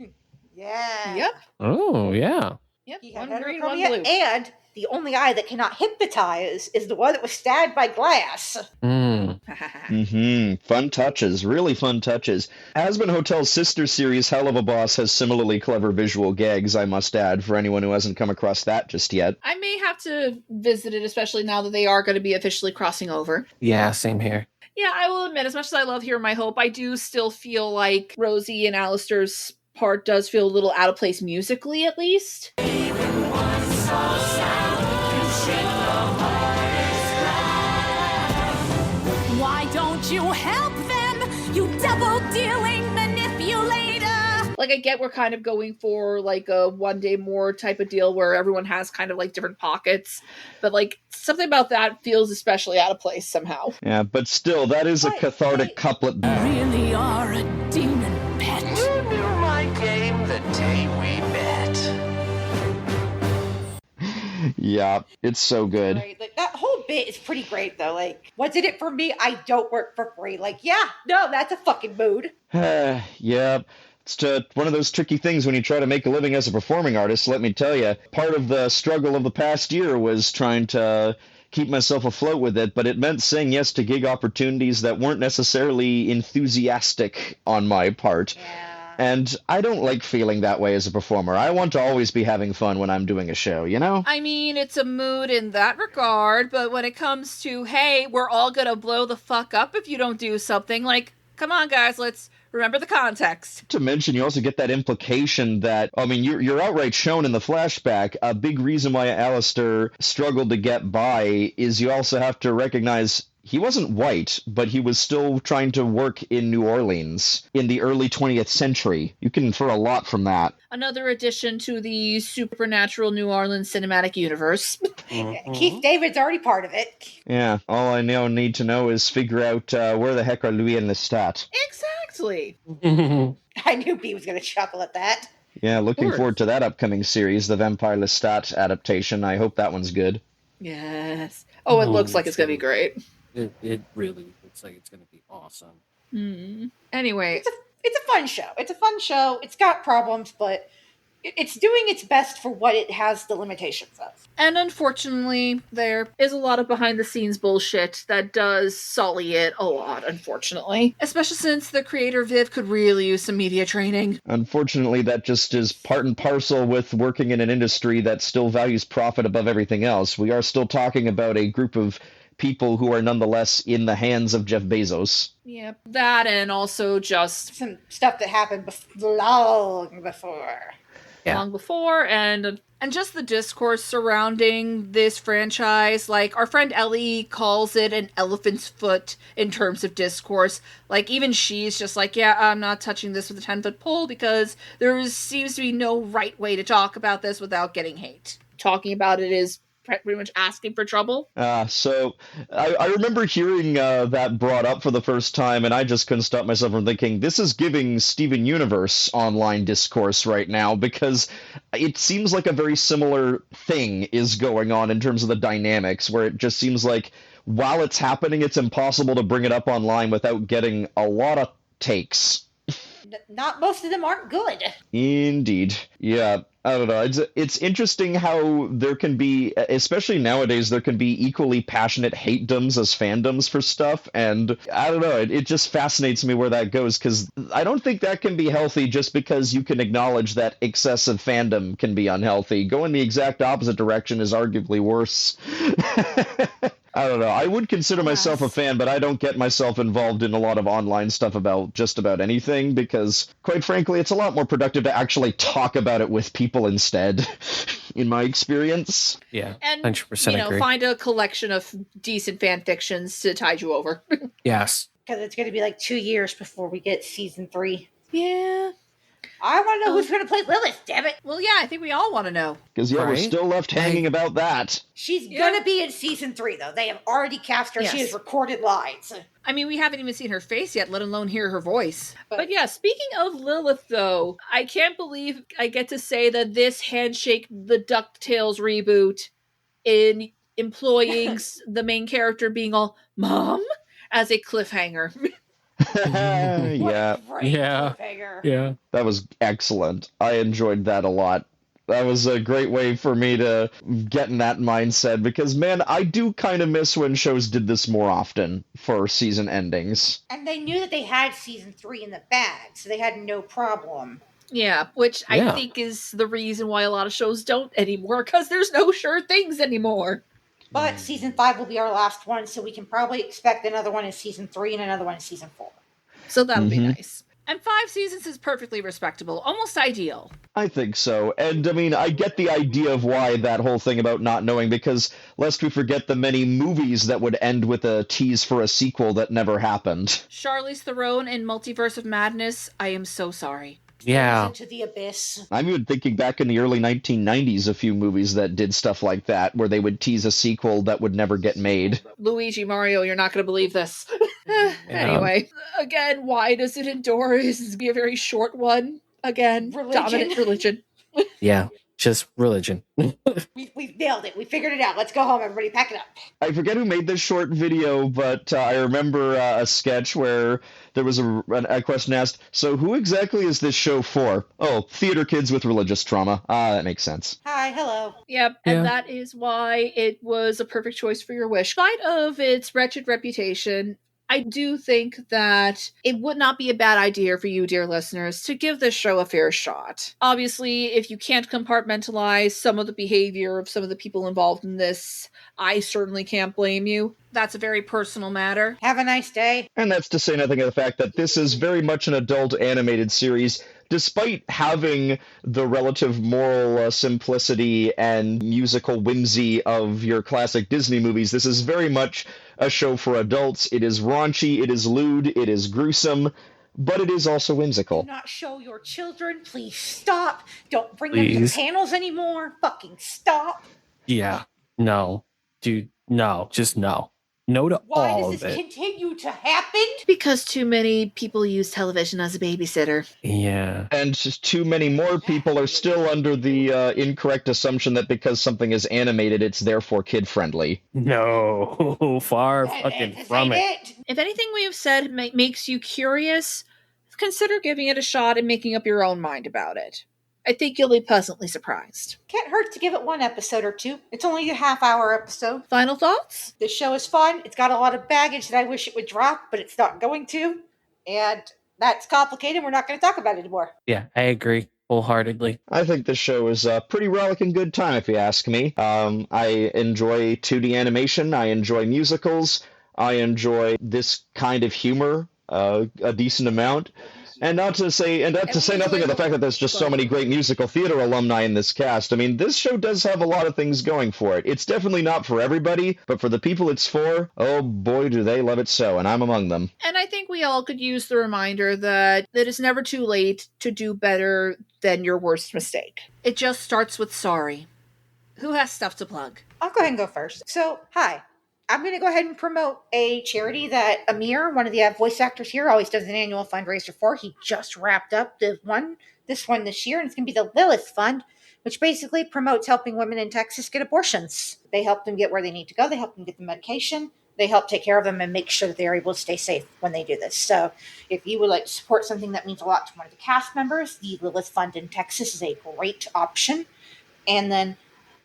Yeah. Yep. Oh, yeah. Yep, He had one green, one heterochromia, blue. and the only eye that cannot hypnotize is the one that was stabbed by glass. Fun touches. Really fun touches. Hazbin Hotel's sister series, Hell of a Boss, has similarly clever visual gags, I must add, for anyone who hasn't come across that just yet. I may have to visit it, especially now that they are going to be officially crossing over. Yeah, same here. Yeah, I will admit, as much as I love Hear My Hope, I do still feel like Rosie and Alistair's part does feel a little out of place musically, at least. Why don't you help them, you double-dealing manipulator? Like, I get we're kind of going for, like, a one day more type of deal where everyone has kind of, like, different pockets. But, like, something about that feels especially out of place somehow. Yeah, but still, that is a cathartic couplet. Really are a demon pet. You knew my game the day we met. Yeah, it's so good. Right. Like, that whole bit is pretty great, though. Like, what's in it for me? I don't work for free. Like, yeah, no, that's a fucking mood. Yeah, it's one of those tricky things when you try to make a living as a performing artist, let me tell you. Part of the struggle of the past year was trying to keep myself afloat with it, but it meant saying yes to gig opportunities that weren't necessarily enthusiastic on my part. And I don't like feeling that way as a performer. I want to always be having fun when I'm doing a show, you know? I mean, it's a mood in that regard, but when it comes to, hey, we're all gonna blow the fuck up if you don't do something, like, come on, guys, let's remember the context. To mention, you also get that implication that, I mean, you're outright shown in the flashback, a big reason why Alistair struggled to get by is you also have to recognize he wasn't white, but he was still trying to work in New Orleans in the early 20th century. You can infer a lot from that. Another addition to the supernatural New Orleans cinematic universe. Keith David's already part of it. Yeah, all I now need to know is figure out where the heck are Louis and Lestat. Exactly. I knew B was going to chuckle at that. Yeah, looking forward to that upcoming series, the Vampire Lestat adaptation. I hope that one's good. Yes. Oh, it looks like it's going to be great. It really looks like it's going to be awesome. Anyway. It's a fun show. It's a fun show. It's got problems, but it's doing its best for what it has the limitations of. And unfortunately, there is a lot of behind-the-scenes bullshit that does sully it a lot, unfortunately. Especially since the creator, Viv, could really use some media training. Unfortunately, that just is part and parcel with working in an industry that still values profit above everything else. We are still talking about a group of people who are nonetheless in the hands of Jeff Bezos. Yep, that and also just some stuff that happened long before. Long before, and just the discourse surrounding this franchise. Like, our friend Ellie calls it an elephant's foot in terms of discourse. Like, even she's just like, yeah, I'm not touching this with a 10-foot pole because there seems to be no right way to talk about this without getting hate. Talking about it is pretty much asking for trouble. So I remember hearing that brought up for the first time, and I just couldn't stop myself from thinking, this is giving Steven Universe online discourse right now, because it seems like a very similar thing is going on in terms of the dynamics, where it just seems like while it's happening, it's impossible to bring it up online without getting a lot of takes. Not most of them aren't good. Indeed. Yeah. I don't know. It's interesting how there can be, especially nowadays, there can be equally passionate hate-doms as fandoms for stuff. And I don't know. It just fascinates me where that goes, because I don't think that can be healthy just because you can acknowledge that excessive fandom can be unhealthy. Going the exact opposite direction is arguably worse. I don't know. I would consider myself a fan, but I don't get myself involved in a lot of online stuff about just about anything because, quite frankly, it's a lot more productive to actually talk about it with people instead, in my experience. Yeah, and 100% agree. Find a collection of decent fan fictions to tide you over. Yes. Because it's going to be like 2 years before we get season 3. Yeah. I want to know who's going to play Lilith, damn it. Well, yeah, I think we all want to know. Because, yeah, we're still left hanging about that. She's going to be in season 3, though. They have already cast her. Yes. She has recorded lines. I mean, we haven't even seen her face yet, let alone hear her voice. But yeah, speaking of Lilith, though, I can't believe I get to say that this handshake the DuckTales reboot in employing the main character being all, Mom? As a cliffhanger. Yeah. Yeah. That was excellent. I enjoyed that a lot. That was a great way for me to get in that mindset because, man, I do kind of miss when shows did this more often for season endings. And they knew that they had season 3 in the bag, so they had no problem. Yeah, which I think is the reason why a lot of shows don't anymore, because there's no sure things anymore. But season 5 will be our last one, so we can probably expect another one in season 3 and another one in season 4. So that'll be nice. And 5 seasons is perfectly respectable, almost ideal. I think so. And, I mean, I get the idea of why that whole thing about not knowing, because lest we forget the many movies that would end with a tease for a sequel that never happened. Charlize Theron in Multiverse of Madness, I am so sorry. Yeah. Into the abyss. I'm even thinking back in the early 1990s, a few movies that did stuff like that, where they would tease a sequel that would never get made. Luigi, Mario, you're not going to believe this. Anyway, again, why does it endure? Is be a very short one. Again, dominant religion. Yeah. just religion. We've nailed it. We figured it out. Let's go home, everybody. Pack it up. I forget who made this short video, but I remember a sketch where there was a question asked, so who exactly is this show for? Oh, theater kids with religious trauma. That makes sense. Hi, hello. Yep, and that is why it was a perfect choice for your wish. In spite of its wretched reputation, I do think that it would not be a bad idea for you, dear listeners, to give this show a fair shot. Obviously, if you can't compartmentalize some of the behavior of some of the people involved in this, I certainly can't blame you. That's a very personal matter. Have a nice day. And that's to say nothing of the fact that this is very much an adult animated series. Despite having the relative moral simplicity and musical whimsy of your classic Disney movies, this is very much a show for adults. It is raunchy, it is lewd, it is gruesome, but it is also whimsical. Do not show your children. Please stop. Don't bring them to panels anymore. Fucking stop. Yeah. No. Dude, no. Just no. No to Why all does of this it. continue to happen? Because too many people use television as a babysitter. Yeah. And just too many more people are still under the incorrect assumption that because something is animated, it's therefore kid-friendly. No. Far fucking from it. If anything we have said makes you curious, consider giving it a shot and making up your own mind about it. I think you'll be pleasantly surprised. Can't hurt to give it one episode or two. It's only a half-hour episode. Final thoughts? This show is fun. It's got a lot of baggage that I wish it would drop, but it's not going to. And that's complicated. We're not going to talk about it anymore. Yeah, I agree wholeheartedly. I think this show is a pretty rollicking good time, if you ask me. I enjoy 2D animation. I enjoy musicals. I enjoy this kind of humor a decent amount. And not to say nothing of the fact that there's just so many great musical theater alumni in this cast. I mean, this show does have a lot of things going for it. It's definitely not for everybody, but for the people it's for, oh boy, do they love it so, and I'm among them. And I think we all could use the reminder that it is never too late to do better than your worst mistake. It just starts with sorry. Who has stuff to plug? I'll go ahead and go first. So, hi. I'm going to go ahead and promote a charity that Amir, one of the voice actors here, always does an annual fundraiser for. He just wrapped up this one this year, and it's going to be the Lilith Fund, which basically promotes helping women in Texas get abortions. They help them get where they need to go. They help them get the medication. They help take care of them and make sure that they're able to stay safe when they do this. So if you would like to support something that means a lot to one of the cast members, the Lilith Fund in Texas is a great option. And then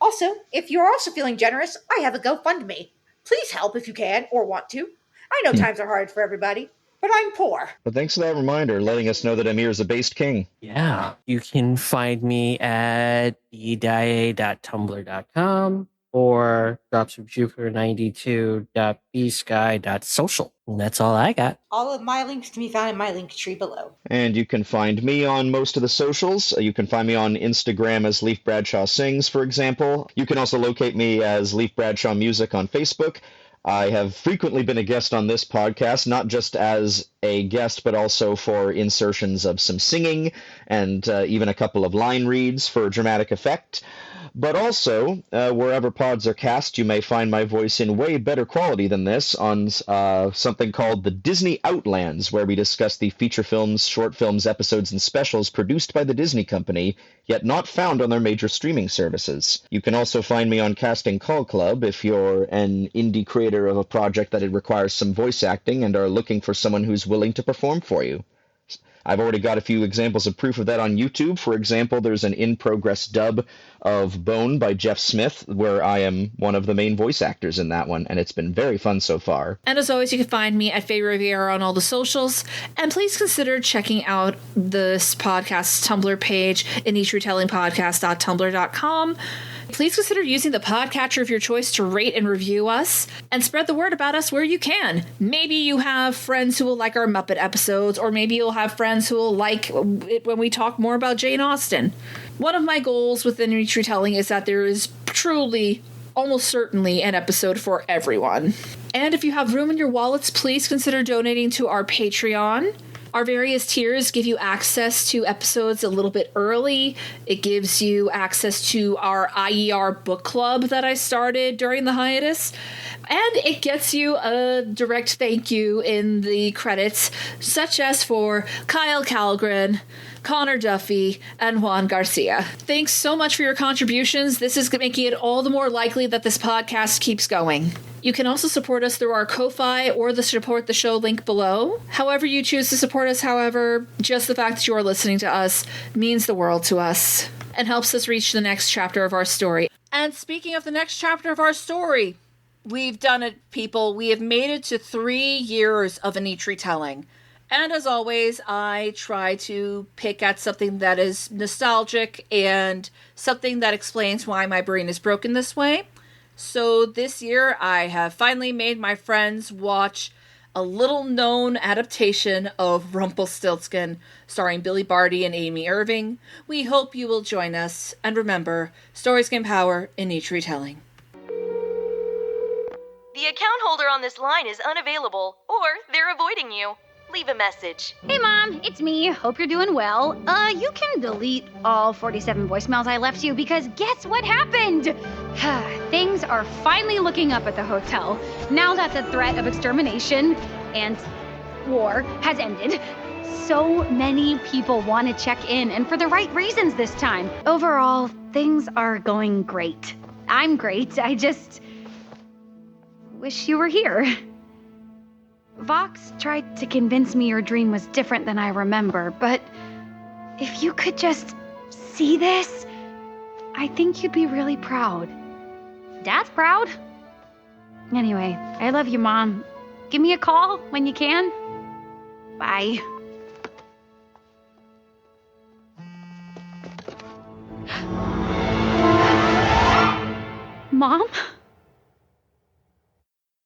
also, if you're also feeling generous, I have a GoFundMe. Please help if you can or want to. I know times are hard for everybody, but I'm poor. But thanks for that reminder, letting us know that Amir is a based king. Yeah. You can find me at bdae.tumblr.com or dropsofjupiter92.bsky.social. And that's all I got. All of my links can be found in my link tree below. And you can find me on most of the socials. You can find me on Instagram as Leif Bradshaw Sings, for example. You can also locate me as Leif Bradshaw Music on Facebook. I have frequently been a guest on this podcast, not just as a guest, but also for insertions of some singing and even a couple of line reads for dramatic effect. But also, wherever pods are cast, you may find my voice in way better quality than this on something called the Disney Outlands, where we discuss the feature films, short films, episodes, and specials produced by the Disney Company, yet not found on their major streaming services. You can also find me on Casting Call Club if you're an indie creator of a project that it requires some voice acting and are looking for someone who's willing to perform for you. I've already got a few examples of proof of that on YouTube. For example, there's an in-progress dub of Bone by Jeff Smith, where I am one of the main voice actors in that one, and it's been very fun so far. And as always, you can find me at Faye Riviera on all the socials. And please consider checking out this podcast's Tumblr page, anitretellingpodcast.tumblr.com. Please consider using the podcatcher of your choice to rate and review us, and spread the word about us where you can. Maybe you have friends who will like our Muppet episodes, or maybe you'll have friends who will like it when we talk more about Jane Austen. One of my goals within Reach Retelling is that there is truly, almost certainly, an episode for everyone. And if you have room in your wallets, please consider donating to our Patreon. Our various tiers give you access to episodes a little bit early. It gives you access to our IER book club that I started during the hiatus. And it gets you a direct thank you in the credits, such as for Kyle Calgren, Connor Duffy, and Juan Garcia. Thanks so much for your contributions. This is making it all the more likely that this podcast keeps going. You can also support us through our Ko-Fi or the Support the Show link below. However you choose to support us, however, just the fact that you are listening to us means the world to us and helps us reach the next chapter of our story. And speaking of the next chapter of our story, we've done it, people. We have made it to 3 years of an each retelling. And as always, I try to pick at something that is nostalgic and something that explains why my brain is broken this way. So this year, I have finally made my friends watch a little-known adaptation of Rumpelstiltskin, starring Billy Barty and Amy Irving. We hope you will join us. And remember, stories gain power in each retelling. The account holder on this line is unavailable, or they're avoiding you. Leave a message. Hey, Mom, it's me. Hope you're doing well. You can delete all 47 voicemails I left you because guess what happened? Things are finally looking up at the hotel now that the threat of extermination and war has ended. So many people want to check in, and for the right reasons this time. Overall, things are going great. I'm great. I just wish you were here. Vox tried to convince me your dream was different than I remember, but if you could just see this, I think you'd be really proud. Dad's proud. Anyway, I love you, Mom. Give me a call when you can. Bye. Mom?